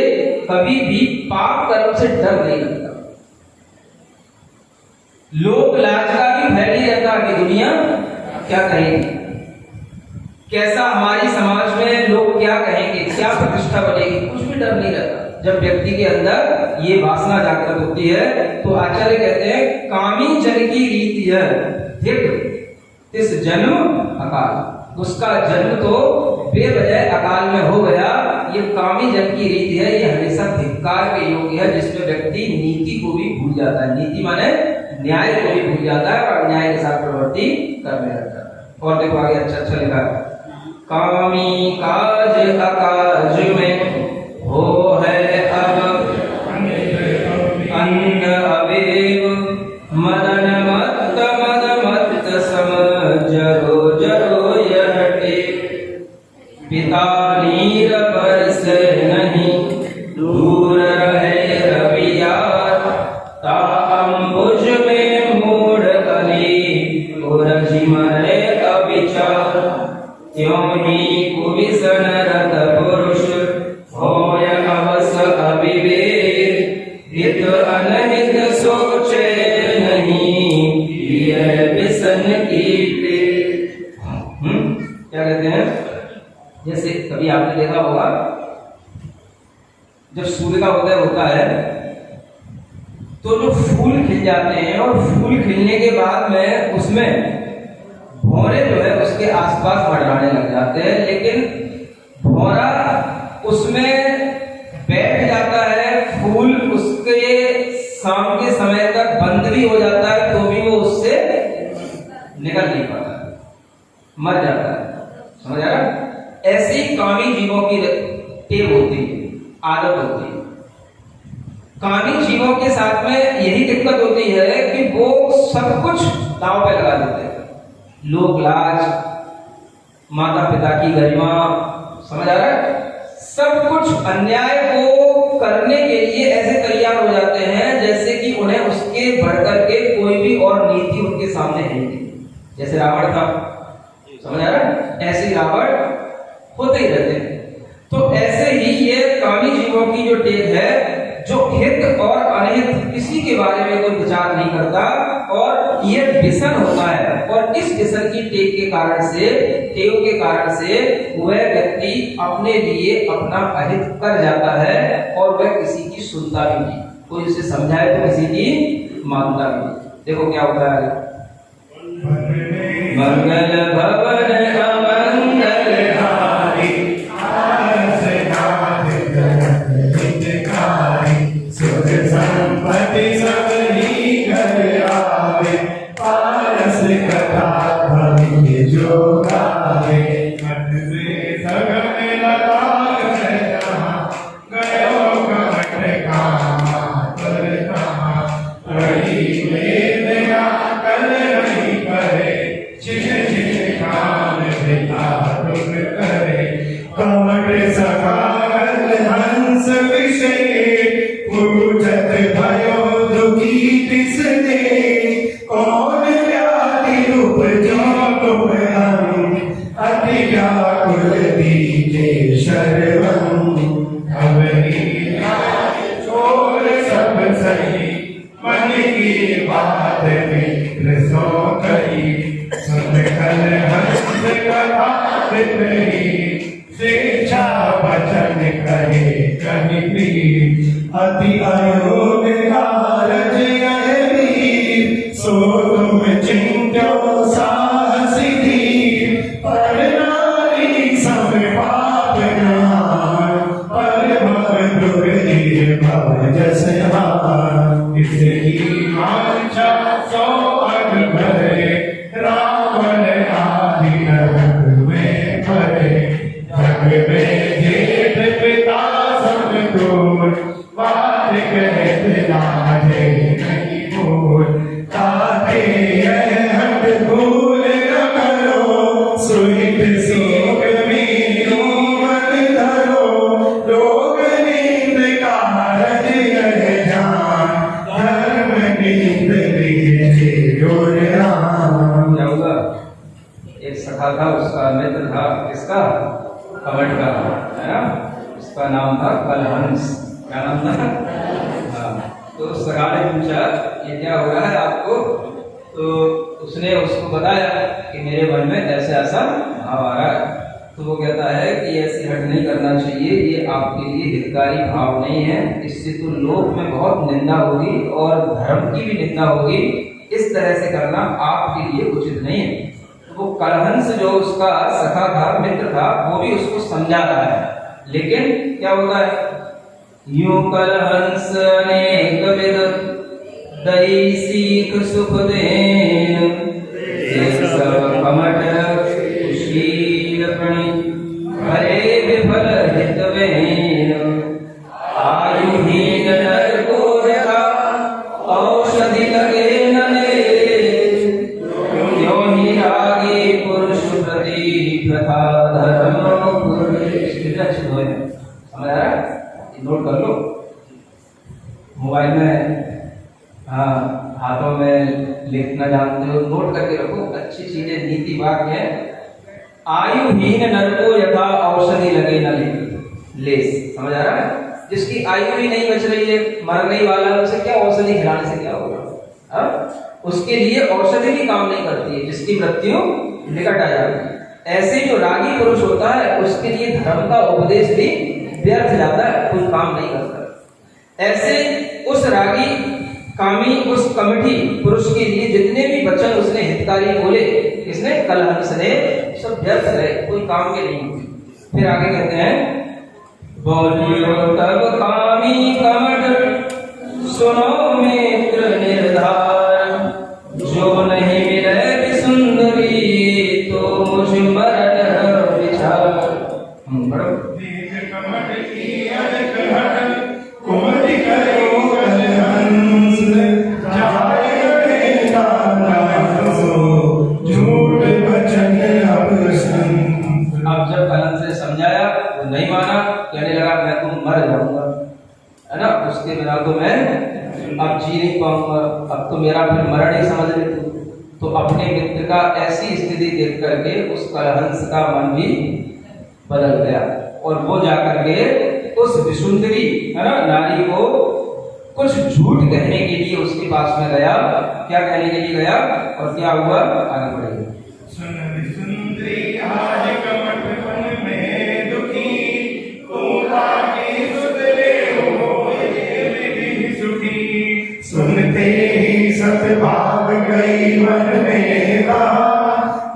कभी भी पाप कर्म से डर नहीं लगता। लोक लाज का भी भय नहीं रहता कि दुनिया क्या कहेगी, कैसा हमारी समाज में लोग क्या कहेंगे, क्या प्रतिष्ठा बनेगी, कुछ भी डर नहीं रहता। जब व्यक्ति के अंदर ये वासना जागृत होती है तो आचार्य कहते हैं कामी जन की रीति है इस जन्म अकाल, उसका जन्म तो बेवजह अकाल में हो गया। ये कामी जन की रीति है, ये हमेशा धिक्कार के योग्य है, जिसमें व्यक्ति नीति को भी भूल जाता है, नीति माने न्याय को भी भूल जाता है और अन्याय के साथ प्रवृत्ति करने लगता है। और देखो आगे अच्छा लिखा है, कामी काज अकाज में हो है अब अन्न अवेव मदन मत मद मत सम जरो जरो यहटे पिता नीर बरस नहीं दूर रहे रवियार ता अंबुज में मूड अली उरझी मरे अविचार त्यों ही कुविसन रत पुरुष होय अवस अविवेक हित अनहित सोचे नहीं ये बिसन की क्या कहते हैं, जैसे कभी आपने देखा होगा जब सूर्य का उदय होता है तो जो फूल खिल जाते हैं और फूल खिलने के बाद में उसमें भौरे जो है उसके आसपास मंडराने लग जाते हैं, लेकिन भौरा उसमें बैठ जाता है, फूल उसके शाम के समय तक बंद भी हो जाता है तो भी वो उससे निकल नहीं पाता, मर जाता है। समझ आ रहा? ऐसे ही कामी जीवों की टेव होती है, आदत होती है। कामी जीवों के साथ में यही दिक्कत होती है कि वो सब कुछ दांव पे लगा देते हैं, लोक लाज, माता पिता की गरिमा, समझ आ रहा है, सब कुछ अन्याय को करने के लिए ऐसे तैयार हो जाते हैं जैसे कि उन्हें उसके बढ़कर के कोई भी और नीति उनके सामने है नहीं। जैसे रावण था, समझ आ रहा है, ऐसे ही रावण होते ही रहते हैं। तो ऐसे ही ये कामी जीवों की जो टेक है, जो हित और अनहित किसी के बारे में कोई विचार नहीं करता और ये व्यसन होता है, और इस व्यसन की टेक के कारण से, टेव के कारण से वह व्यक्ति अपने लिए अपना अहित कर जाता है और वह किसी की सुनता भी नहीं, कोई उसे समझाए तो किसी की मानता भी नहीं। देखो क्या होता है, मंगल भवन अमंगल हारी सुख संपत्ति सब ही घर आवे, पारस कथा भविष्य जो गावे, मत से सगन लगा जहाँ गयो कमट कामा पर कहाँ, रही वेद ना कर रही करे, शिष शिष काम पिता तुम करे, कमट सकाल हंस विषय पूजत भयो दुखी तिसने, कौन व्याधि रूप जो तुम हम, अति व्याकुल दीजे शरवं, अवनी छोड़ सब सही, मन की बात मित्र सो कही, सब कल हंस कथा वितही, शिक्षा वचन कहे कहीं भी, अति अयोग कारज वीर, सो तुम चिंत्यो साहसी धीर, पर नारी सब पाप नार, पर भव दुर्धीर भव जस हार, इसकी वांछा सो सखा था, उसका मित्र था, किसका? कमट का, है ना? उसका नाम था कलहंस। क्या नाम था? हाँ। तो सखा ने पूछा ये क्या हो रहा है आपको? तो उसने उसको बताया कि मेरे मन में ऐसा ऐसा भाव आ रहा है। तो वो कहता है कि ऐसी हट नहीं करना चाहिए, ये आपके लिए हितकारी भाव नहीं है, इससे तो लोक में बहुत निंदा होगी और धर्म की भी निंदा होगी, इस तरह से करना आपके लिए उचित नहीं है। तो वो कलहंस जो उसका सखा था, मित्र था, वो भी उसको समझा रहा है, लेकिन क्या होता है? यूं कलहंस अनेक विद दई सीख सुख देन, सब कमट शील प्रणि हरे विफल हित वेन, आयुहीन नर को यथा औषधि लगे न ले, यो ही रागी पुरुष प्रति प्रथा धर्म पुरुष। समझ आ रहा है? नोट कर लो, मोबाइल में, हाँ, हाथों में लिखना जानते हो, नोट करके रखो, अच्छी चीजें, नीति वाक्य है। आयुहीन नर को यथा औषधि लगे न ले, समझ आ रहा है? जिसकी आयु भी नहीं बच रही है, मरने वाला है, उसे क्या औषधि खिलाने से क्या होगा? उसके लिए औषधि भी काम नहीं करती है, जिसकी मृत्यु निकट आ जाती है। ऐसे जो रागी पुरुष होता है, उसके लिए धर्म का उपदेश भी व्यर्थ जाता है, कोई काम नहीं करता। ऐसे उस रागी कामी, उस कमठी पुरुष के लिए जितने भी वचन उसने हितकारी बोले, किसने? कलहंस ने, सब व्यर्थ रहे, कोई काम के नहीं। फिर आगे कहते हैं, बोलियो तब कामी कमठ सुनो मित्र निर्धार, जो नहीं मिले सुंदरी तो मुझ मरण विचार। कुमति करो कलहंस, जाए बेटा झूठ वचन अवसन। अब जब कलहंस ने समझाया, वो नहीं माना, कहने लगा मैं तो मर जाऊंगा, है ना? उसके बिना तो मैं अब जी नहीं पाऊंगा, अब तो मेरा फिर मरण ही समझ ले तू। तो अपने मित्र का ऐसी स्थिति देख करके उस कलहंस का मन भी बदल गया, और वो जाकर के उस विसुंदरी, है ना, नारी को कुछ झूठ कहने के लिए उसके पास में गया। क्या कहने के लिए गया और क्या हुआ, आगे बढ़ेगा। सुन विसुंदरी आज कमठ वन में दुखी, तू लागी सुध ले हो ये विधि सुखी। सुनते ही सतभाव गई मन में कहा,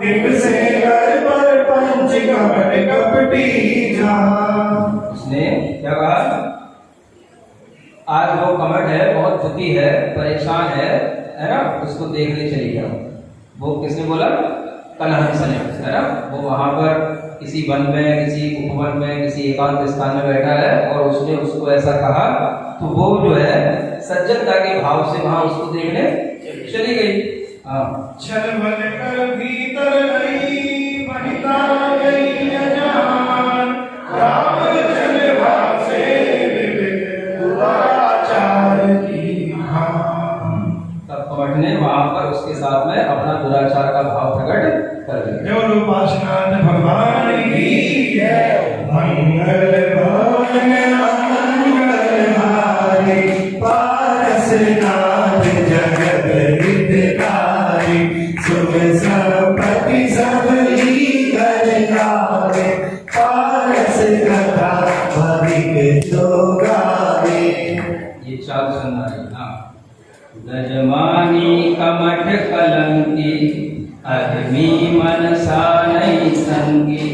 निप से घर पर पंच कपट कपटी जा। उसने क्या कहा? आज वो कमट है, बहुत दुखी है, परेशान है ना? उसको देखने चली जाओ। वो किसने बोला? कलहंस ने, है ना? वो वहां पर किसी वन में, किसी उपवन में, किसी एकांत स्थान में बैठा है, और उसने उसको ऐसा कहा, तो वो जो है सज्जनता के भाव से वहां उसको देखने चली गई। हाँ, छल बल कर भीतर नहीं, महिता गई अजान, राम चल भासे दुराचार की भान। तब कमठ ने वहां पर उसके साथ में अपना दुराचार का भाव प्रकट कर दिया। बोलो पार्श्वनाथ भगवान की जय। मंगल भवन मंगल हारी, पारसनाथ जगत हितकारी, सुख संपत्ति सब ही कर लावे, पारस कथा भविक जो गावे। ये चाल सुनना है। हाँ, गजमानी कमठ कलंकी, अधमी मनसा नहीं संगी,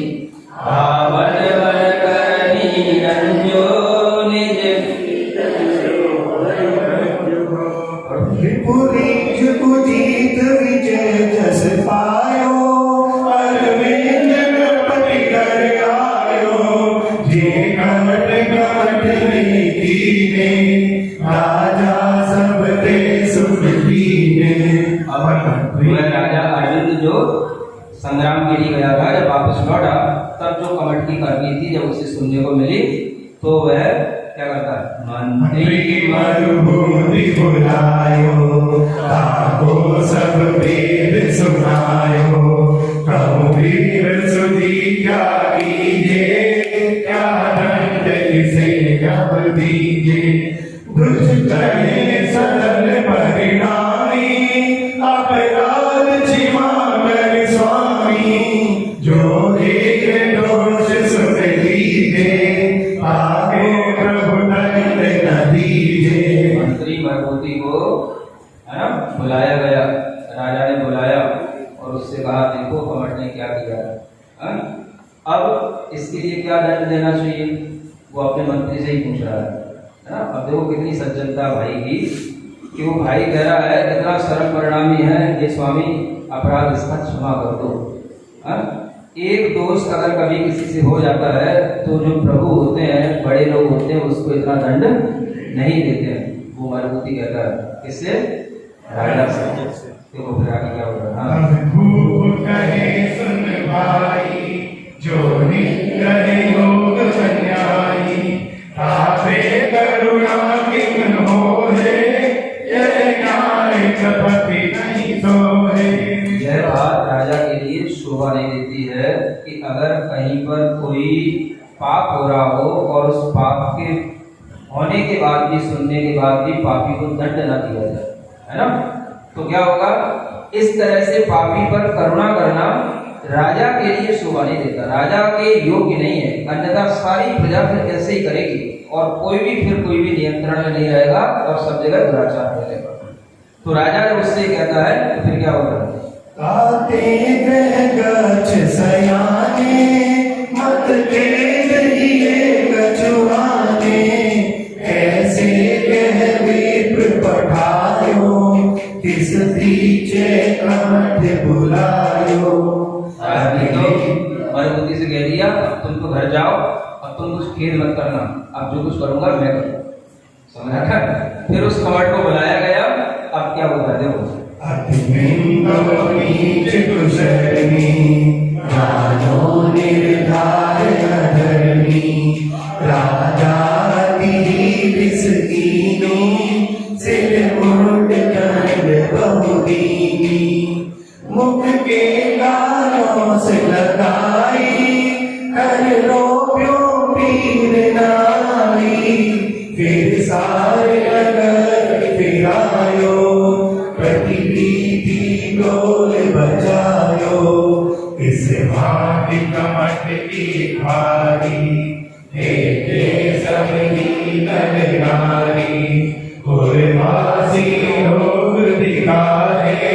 भावन वर करनी रंजो निज। पुरीज कुजीत विजय जस पायो, अरविंद नृपति कर आयो, जे कमट कमट नीति ने, राजा सब ते सुख कीने। वह राजा अरविंद जो संग्राम के लिए गया था, जब वापस लौटा, तब जो कमट की करनी थी जब उसे सुनने को मिली, तो वह क्या करता है? मंत्री मरुभूमि बुलायो, ताको सब वेद सुनायो, कहूँ भी इसके लिए क्या दंड देना चाहिए, वो अपने मंत्री से ही पूछ रहा है ना। अब देखो कितनी सज्जनता भाई की, कि वो भाई कह रहा है इतना सरल परिणामी है, ये स्वामी अपराध इसका क्षमा कर दो। एक दोष अगर कभी किसी से हो जाता है तो जो प्रभु होते हैं, बड़े लोग होते हैं, उसको इतना दंड नहीं देते हैं। वो मजबूती कहता है किससे, राजा से। देखो फिर आगे क्या होगा। हाँ, भूप कहे सुन भाई, जो निकले योग संन्यायी, तापे करुणा किन होए, ये न्याय कपति नहीं सोए। यह बात राजा के लिए शोभा नहीं देती है कि अगर कहीं पर कोई पाप हो रहा हो और उस पाप के होने के बाद भी, सुनने के बाद भी पापी को दंड न दिया जाए, है ना। तो क्या होगा, इस तरह से पापी पर करुणा करना राजा के लिए शोभा नहीं देता, राजा के योग्य नहीं है। अन्यथा सारी प्रजा फिर ऐसे ही करेगी और कोई भी नियंत्रण में नहीं रहेगा और सब जगह दुराचार फैलेगा। तो राजा जब उससे कहता है तो फिर क्या होगा, आते ग्रह गच सयाने, मत के जरिए कछुआने, ऐसे कह विप्र पठायो, किस दीचे कमठ बुलायो। मजबूती से कह दिया तुम तो घर जाओ, अब तुम कुछ खेल मत करना, अब जो कुछ करूंगा मैं करूँ, समझ रखा। फिर उस कमठ को बुलाया गया। अब क्या होता है देखो, अति निंदो नीच कुशलनी, राजो निर्धार अधर्मी, राजा विसकीनी, सिर मुंड दंड बहुदीनी, मुख के गालों से लगाई, कर रोप्यो पीर नारी, फिर सारे नगर फिरायो, प्रतिवीधि ढोल बजायो, इस भांति कमठ की भारी, हे सबनी नर नारी, उर्वासी रोग दिखारे,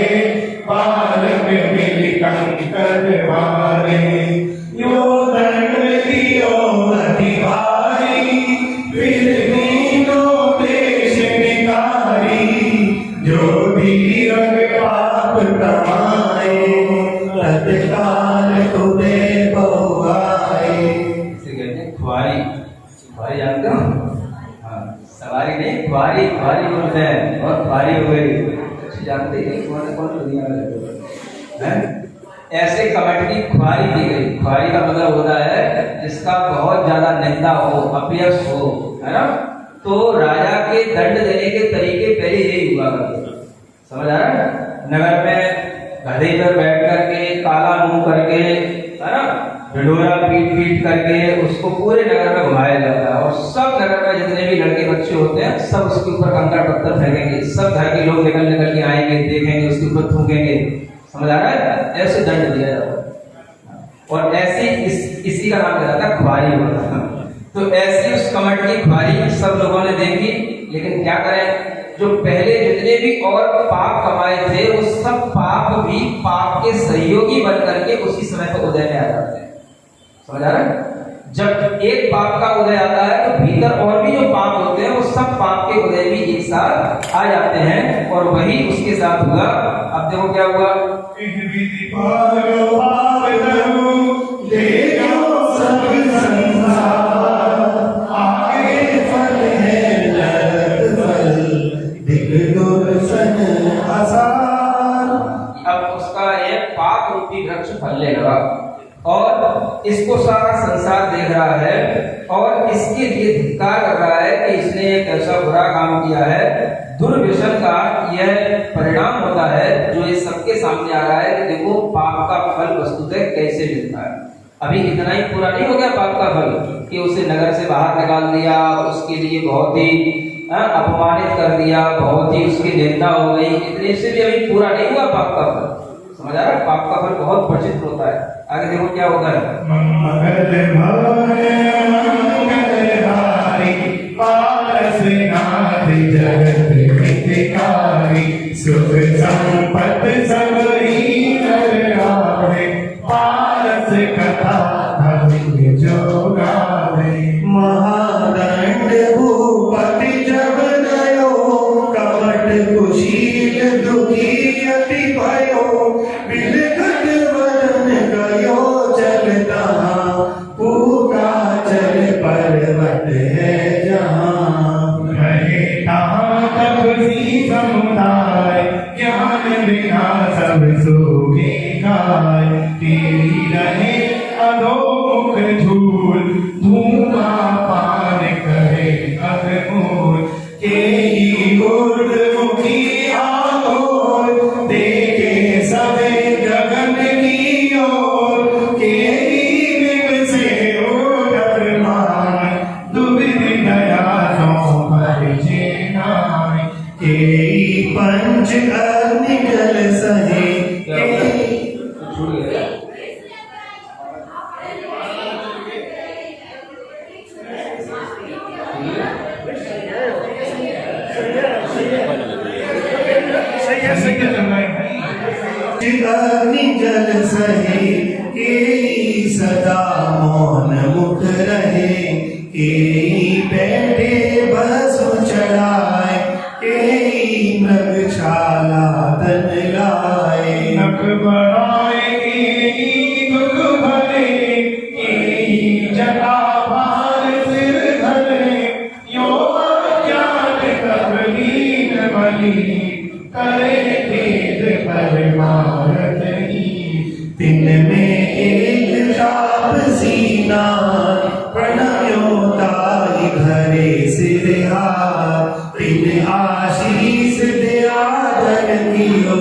बालक मिल कंकर मारे, यो दंड दियो अति भारी, फिर दीनों देश निकारी, जो धीरज पाप कमाए, तत्काल तुझे बहुआए। इसे कहते हैं खुआरी। खुआरी जानते हो? हाँ, सवारी नहीं, खुआरी। खुआरी बोलते हैं और खुआरी हो गई, जानते ही कौन कौन दुनिया में है। ऐसे कमठ की खुआरी दी गई। खुआरी का मतलब होता है जिसका बहुत ज्यादा निंदा हो, अपयश हो, है ना। तो राजा के दंड देने के तरीके पहले यही हुआ करते, समझ आ रहा है। नगर में गधे पर बैठ करके, काला मुंह करके, है ना, ढिढोरा पीट करके उसको पूरे नगर में घुमाया जाता है। और सब नगर में जितने भी लड़के बच्चे होते हैं सब उसके ऊपर कंकड़ पत्थर फेंकेंगे, सब घर के लोग निकल के आएंगे, देखेंगे, उसके ऊपर थूकेंगे, समझ आ रहा है। ऐसे दंड दिया जाता है और ऐसे इसी का नाम कहता है खुआरी होता है। तो ऐसी उस कमठ की खुआरी सब लोगों ने देखी, लेकिन क्या करें, जो पहले जितने भी और पाप कमाए थे वो सब पाप भी पाप के सहयोगी बन करके उसी समय पर उदय में आ जाते हैं, समझ आ रहा है। जब एक पाप का उदय आता है तो भीतर और भी जो पाप होते हैं वो सब पाप के उदय भी एक साथ आ जाते हैं, और वही उसके साथ हुआ। अब देखो क्या हुआ, अब उसका एक पाप रूपी वृक्ष फलने लगा और इसको सारा संसार देख रहा है और इसके लिए धिक्कार कर रहा है कि इसने एक ऐसा बुरा काम किया है। दुर्व्यसन का यह परिणाम होता है जो इस सबके सामने आ रहा है कि देखो पाप का फल वस्तुतः कैसे मिलता है। अभी इतना ही पूरा नहीं हो गया पाप का फल कि उसे नगर से बाहर निकाल दिया, उसके लिए बहुत ही अपमानित कर दिया, बहुत ही उसकी निंदा हो गई, इतने से भी अभी पूरा नहीं हुआ पाप का फल, समझ आ रहा है। पाप का फल बहुत विचित्र होता है। आगे देखो क्या होता है, जगत हितकारी, सुख संपत सबरी नर आवे, पारस कथा धर्म जो सरसों के गाय, तेरी रहे अधोमुख झूल, धुआं पान करे अधमूल, के ही उर्ध्वमुखी आंखों देखे सबे गगन की ओर, के ही निग से ओढ़ मान, दुबिध दयालों पर जेनाय, के ही पंच अग्नि जल सहे, छूट गया। अग्नि जल सहे, के सदा मौन मुख रहे, के बैठे बसु चढ़ाए, के मृगशाला तन लाए, नख बढ़ाए के दुख भरे, के जटा भार सिर धरे, यो ज्ञान कबलीन बली, करे भेद परमारत ही, दिन में एक ताप सीना, प्रणयो ताहि घरे सिरहार, दिन आशीष दया धर दियो,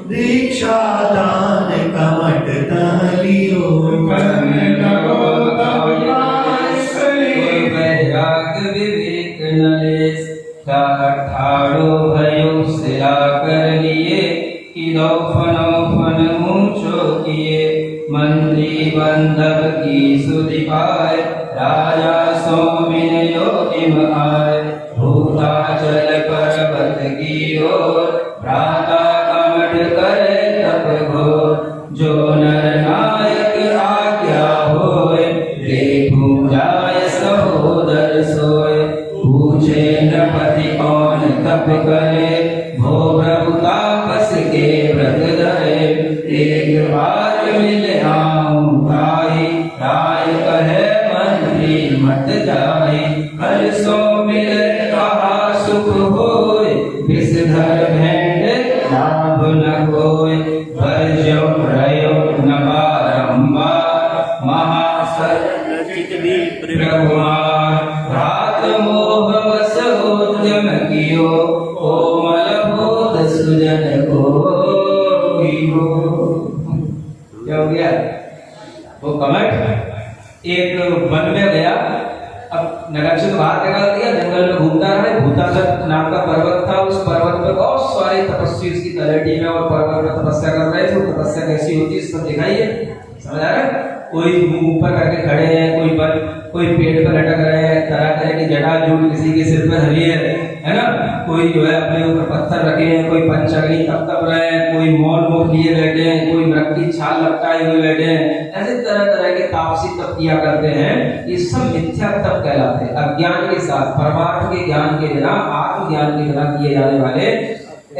दीक्षा दान कमट तहलियो, कर्ण लगो तब नाश करे, वैराग विवेक नरेश, ठाड़ो भयो सिरा कर लिए, कि दौफनो फन ऊंचो किए, मंत्री बंधव की सुधि पाए, राजा सोमिन योगिम आए, भूताचल पर्वत की ओर, भ्राता कमठ करे तप घोर, जो नर नायक आज्ञा होए, देखूं जाय सहोदर सोए, पूछे नृपति कौन तप करे, भो प्रभु तापस के व्रत धरे, एक बार मिल आऊं भाई, राय कहे मंत्री मत जाए, हर सो मिले कहा सुख होए, विषधर भेंट लाभ न कोय, भजो रयो न बारंबार, महासत प्रभुमार, भ्रात मोह बस उद्यम कियो, कोमल बोध सुजन को कियो। क्या हो गया? वो कमठ एक वन में गया, अब नगरक्षक बाहर निकाल दिया, जंगल में घूमता रहा, भूताचल नाम का पर्वत था, उस पर्वत पे बहुत सारे तपस्वी उसकी तलहटी में और पर्वत पर तपस्या कर रहे थे। तपस्या कैसी होती है सब दिखाइए, समझ आ रहा है? कोई मुंह ऊपर करके खड़े हैं, कोई पेड़ पर लटक रहे हैं, तरह तरह की जटाजूट किसी के सिर पर धरी है ना, कोई जो है अपने ऊपर पत्थर रखे हैं, कोई पंचअग्नि तप रहे हैं, कोई मौन मुख लिए बैठे हैं, कोई मृग की छाल लटकाए हुए बैठे हैं, ऐसे तरह तरह के तापसी तप किया करते हैं। ये सब मिथ्या तप कहलाते हैं। अज्ञान के साथ, परमार्थ के ज्ञान के बिना, आत्मज्ञान के बिना किए जाने वाले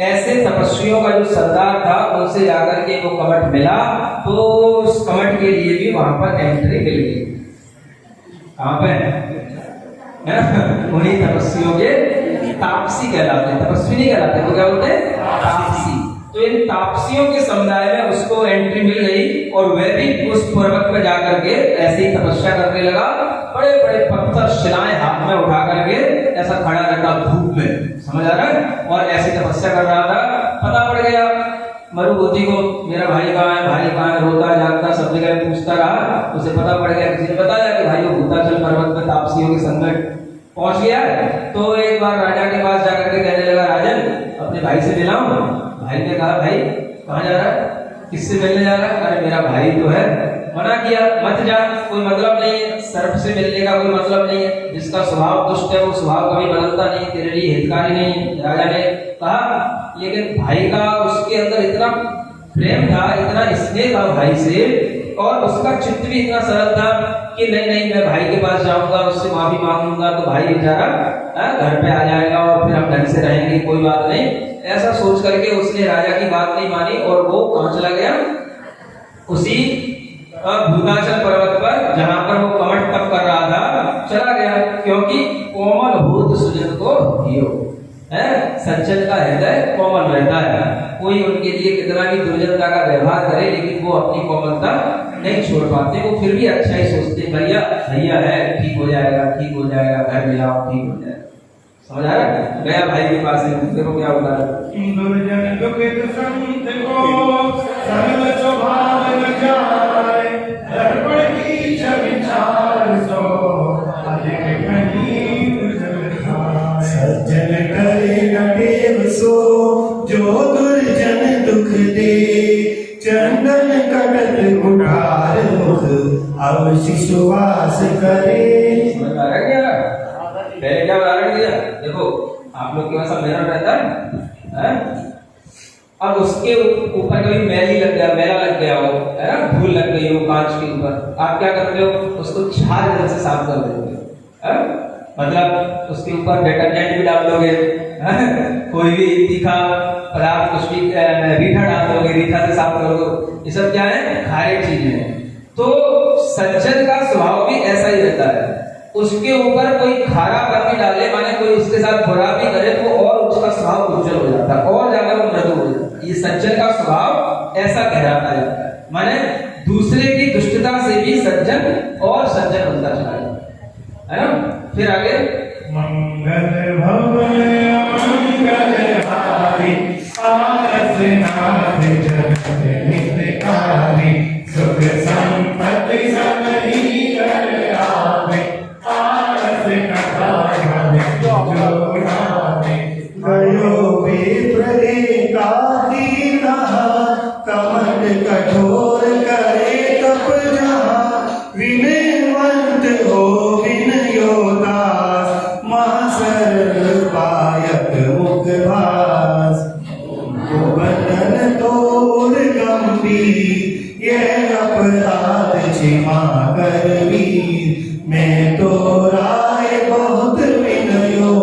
ऐसे तपस्वियों का जो सरदार था, उनसे जाकर के वो कमठ मिला, तो उस कमठ के लिए भी वहां पर एंट्री मिल गई। कहां पे है ना? उन्हीं तपस्वियों के तापसी कहलाते हैं, तपस्वी नहीं कहलाते, वो क्या बोलते हैं? तापसी। तो इन तापसियों के समुदाय में उसको एंट्री मिल गई, और वह भी उस पर्वत पर जाकर के ऐसी तपस्या करने लगा। बड़े बड़े पत्थर शिलाएं हाथ में उठा करके ऐसा खड़ा रहता धूप में, समझ आ रहा है? और ऐसी तपस्या कर रहा था। पता पड़ गया मरुभूति को, मेरा भाई कहाँ है, भाई कहाँ है, रोता जागता सब जगह पूछता रहा। उसे पता पड़ गया, किसी ने बताया कि भाई वो भूताचल पर्वत में तापसियों के संकट पहुंच गया है। तो एक बार राजा के पास जाकर के कहने लगा, राजन अपने भाई से मिलाऊं? भाई ने कहा, भाई कहाँ जा रहा है, किससे मिलने जा रहा है? अरे मेरा भाई तो है। मना किया, मत जा, कोई मतलब नहीं है, सर्प से मिलने का कोई मतलब नहीं है, जिसका स्वभाव दुष्ट है वो स्वभाव कभी बदलता नहीं, तेरे लिए हितकारी नहीं है, राजा ने कहा। लेकिन भाई का उसके अंदर इतना प्रेम था, इतना स्नेह था भाई से, और उसका चित्त भी इतना सरल था कि नहीं नहीं मैं भाई के पास जाऊंगा, उससे माफी मांगूंगा तो भाई बेचारा घर पे आ जाएगा और फिर हम ढंग से रहेंगे, कोई बात नहीं। ऐसा सोच करके उसने राजा की बात नहीं मानी, और वो कहां चला गया? उसी भूताचल पर्वत पर जहां पर वो कमठ तप कर रहा था चला गया, क्योंकि कोमल भूत सुजन को हियो है, सज्जन का हृदय कोमल रहता है। कोई उनके लिए कितना भी दुर्जनता का व्यवहार करे, लेकिन वो अपनी कोमलता नहीं छोड़ पाते। वो फिर भी अच्छा ही सोचते, भैया भैया है, ठीक हो जाएगा, ठीक हो जाएगा, घर में आओ, ठीक हो जाएगा। समझ आ रहा है? गया भाई के पास में, देखो क्या होता है। दुर्जन दुखित संत को सरल स्वभाव न जाए, दर्पण की विचार सो अधिक कहीं दुर्जन खाए। सज्जन करे न टेव सो जो दुर्जन दुख दे, चंदन कटत उठार मुख अवश्य सुवास करे। समझ आ रहा है क्या? पहले क्या उदाहरण दिया, देखो आप लोग के पास सब मिरर रहता है? अब उसके ऊपर कभी मैली लग गया, मैला लग गया हो, है ना, धूल लग गई हो कांच के ऊपर, आप क्या करते हो, उसको छाल से साफ कर दोगे, मतलब उसके ऊपर डिटर्जेंट भी डाल दोगे, कोई भी तीखा पदार्थ, कुछ भी रीठा डाल दोगे, रीठा से साफ करोगे। ये सब क्या है, खारिज चीजें हैं। तो सज्जन का स्वभाव भी ऐसा ही रहता है, उसके ऊपर कोई खारा पानी डाले, माने कोई उसके साथ बुरा भी करे, तो और उसका स्वभाव उज्जवल हो जाता है, और ज्यादा वो मृदु हो जाता है। ये सज्जन का स्वभाव ऐसा कहलाता जाता है, माने दूसरे की दुष्टता से भी सज्जन और सज्जन बनता चला जाता है ना। फिर आगे, मंगल भवन मंगल हारी, पारस नाथ जगत हितकारी, सुख संपत्ति सब ही कर आवे, पारस कथा जो नावे। गयो विप्र एकाकी कहा, कमट कठोर करे तप जहाँ, विनयवंत हो विनयो दास, महासरल पायक मुख भास। गोवर्धन तोर गंभीर, यह अपराध क्षमा कर वीर। मैं तो राय बहुत विनयो,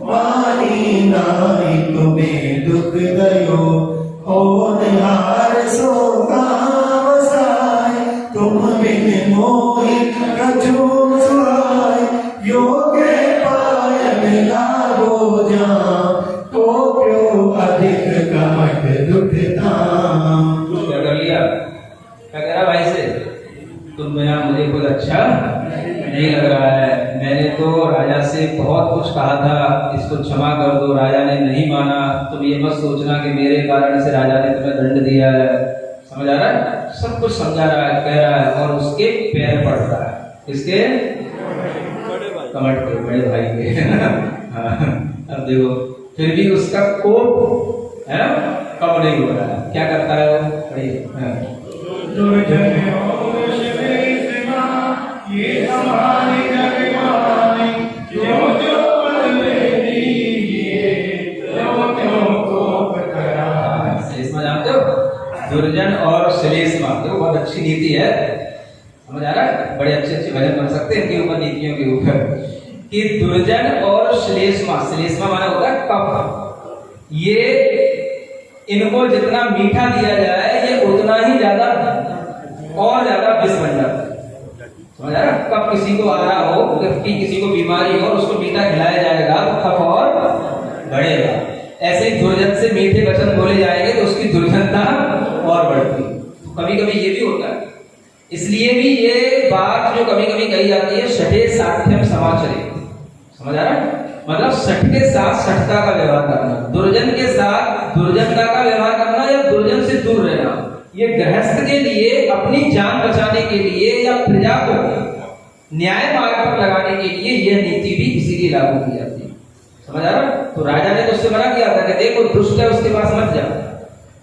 मानी नाई तुम्हें दुख दयो। होनहार सो काम साय, तुम बिन मोहि कछु सुहाय। योगे पायन लागो जान, तो क्यों अधिक कमट दुखता। क्या कर लिया, क्या कह रहा भाई से, तुम बिना मुझे कुछ अच्छा नहीं लग रहा है, मैंने तो राजा से बहुत कुछ कहा था, इसको क्षमा कर दो, राजा ने नहीं माना। तुम ये मत सोचना कि मेरे कारण से राजा ने तुम्हें दंड दिया है। समझ आ रहा है? सब कुछ समझा रहा है, कह रहा है, और उसके पैर पड़ रहा है, इसके कमट के, बड़े भाई के। अब देखो, फिर भी उसका कोप है ना कम नहीं हो रहा है। क्या करता है वो, दुर्जन और श्रेष्ठा, ये हमारी जगमानी, जो जो बदले दिए, त्यों कोप करा। श्लेष्मा जानते हो, दुर्जन और श्लेष्मा, देखो बहुत अच्छी नीति है। समझ आ रहा है? बड़े अच्छे अच्छे भजन बन सकते हैं इनके ऊपर, नीतियों के ऊपर, कि दुर्जन और श्लेष्मा, श्लेष्मा माना होता है कफ, ये इनको जितना मीठा दिया जाए ये उतना ही ज्यादा और ज्यादा विष बन जाता है। समझ आ रहा है? कब किसी को आ रहा हो, किसी को बीमारी हो, उसको मीठा खिलाया जाएगा तो कफ और बढ़ेगा। ऐसे ही दुर्जन से मीठे वचन बोले जाएंगे तो उसकी दुर्जनता और बढ़ती। तो कभी कभी ये भी होता है, इसलिए भी ये बात जो कभी कभी कही जाती है, शठे साठ्यम समाचरे। समझ आ रहा है? मतलब सठ के साथ सठता का व्यवहार करना, दुर्जन के साथ दुर्जनता का व्यवहार करना, या दुर्जन से दूर रहना। ये गृहस्थ के लिए, अपनी जान बचाने के लिए, या प्रजा को न्याय मार्ग पर लगाने के लिए यह नीति भी इसीलिए लागू की जाती है। समझ आ रहा है? तो राजा ने तो उससे मना किया था कि देखो दुष्ट है, उसके पास मत जा,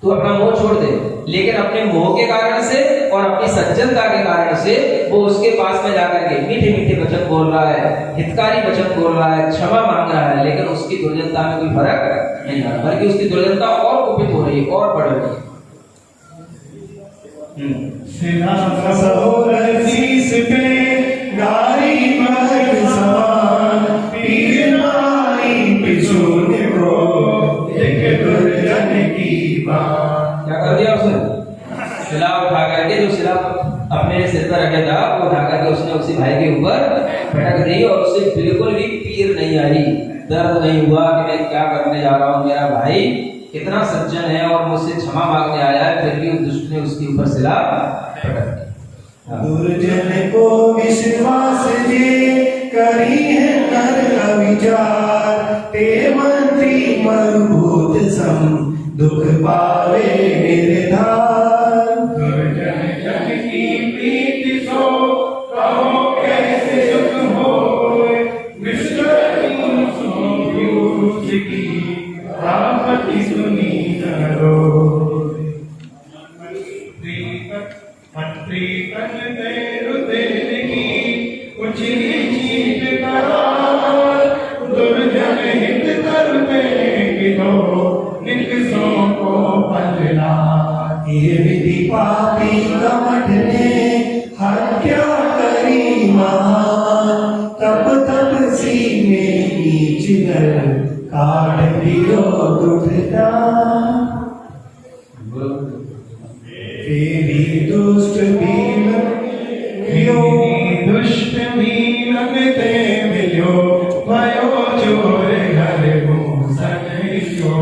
तू अपना मोह छोड़ दे। लेकिन अपने मोह के कारण से और अपनी सज्जनता के कारण से वो उसके पास में जाकर के मीठे मीठे वचन बोल रहा है, हितकारी वचन बोल रहा है, क्षमा मांग रहा है, लेकिन उसकी दुर्जनता में कोई फर्क नहीं आ रहा, बल्कि उसकी दुर्जनता और कुपित हो रही है और बढ़ रही है। शीश पे गारी महक समान, पीर नाई पिछून को एक दुर्जन की बात। क्या कर दिया उसने, शिला उठा करके, जो शिला अपने सिर पर रखा था वो उठा करके उसने उसी भाई के ऊपर पटक दी, और उसे बिल्कुल भी पीर नहीं आई, दर्द नहीं हुआ कि मैं क्या करने जा रहा हूँ, मेरा भाई इतना सज्जन है और मुझसे क्षमा मांगने आया है, फिर भी उस दुष्ट ने उसके ऊपर सिला पटक दी। दुर्जन को विश्वास जे करी है नर विचार, ते मंत्री मजबूत सम दुख पावे निर्धार। दुर्जन जन की प्रीति सो कहो कैसे सुख होए, विश्वती सो व्यूज की आपत्ति सुनी न रोए। मंत्री कन तेरु तेरी कुछ चीज करार, दुर्जन हित करते किनो निकसों को पंजना। ये विधि पापी कमठ ने हत्या करी महान, तब तब सीने नीच कर काट दियो दुष्टता। तेरी दुष्ट भीम दुष्ट मीनन ते मिलो, भयो चोर घर घूसनियो।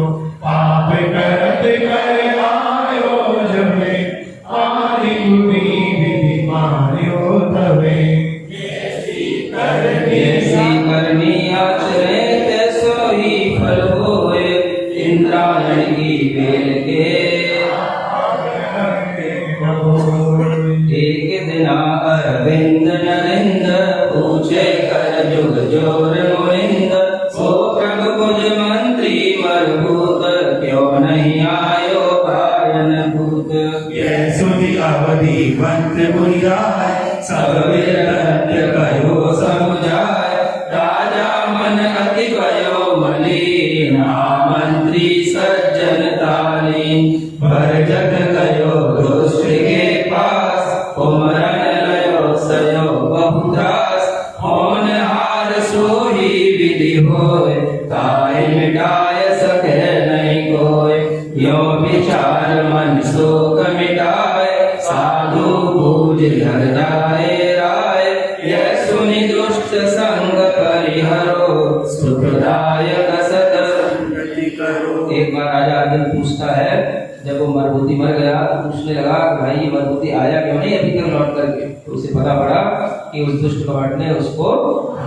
पाप करत कर आयो जमे, आदि बुद्धि विधि मार्यो तवे। ऐसी करनी आचरे तैसो ही फल होए, इंद्रायण की बेल के एक दिन अरविंद नरेंद्र, पूछे कर जुग जोर मुनिंद। सो प्रभु मुझ मंत्री मरभूत, क्यों नहीं आयो कायन भूत। सुधि अवधि वंत मुनिराय, सब विरत्य कहो समुझाय। राजा मन अति भयो मलिन, मंत्री सज्जन तालीन। भरजत गयो दुष्ट के पास, उमरन लयो सयो बहुत्रास। होनहार सोही विधि होय, काय मिटाय सके नहीं कोय। यो विचार मन शोक मिटाय, साधु पूज हरदाय राय। यह सुनि दुष्ट संग परिहरो, सुखदायक सत संगति करो। एक बार राजा अर्जुन पूछता है, जब वो मरभूति मर गया तो पूछने लगा कि भाई ये मरभूति आया क्यों नहीं अभी तक लौट करके। तो उसे पता पड़ा कि उस दुष्ट कपट ने उसको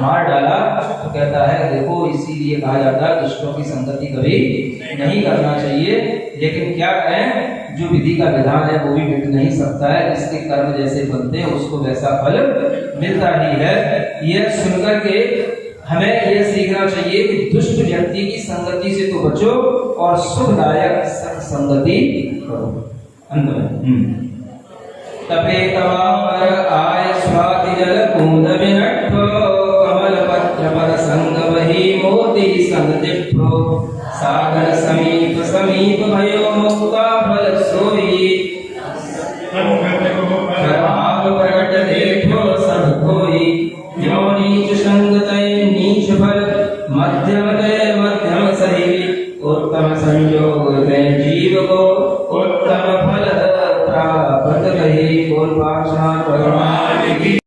मार डाला। तो कहता है देखो इसीलिए कहा जाता है दुष्टों की संगति कभी नहीं करना चाहिए। लेकिन क्या करें, जो विधि का विधान है वो भी मिट नहीं सकता है। जिसके कर्म जैसे बनते हैं उसको वैसा फल मिलता ही है। यह सुनकर के हमें यह सीखना चाहिए कि दुष्ट व्यक्ति की संगति से तो बचो और सुखदायक संगति करो। अंत में तपे तवा पर आय स्वाति जल कुंद विनट्ठो, कमल पत्र पर संग वही मोती संग दिठो। सागर समीप समीप भयो मुक्ता फल सोई, भाव प्रकट देखो सब कोई। जो नीच संग तय नीच फल, मध्यम तय मध्यम सही। उत्तम संयोग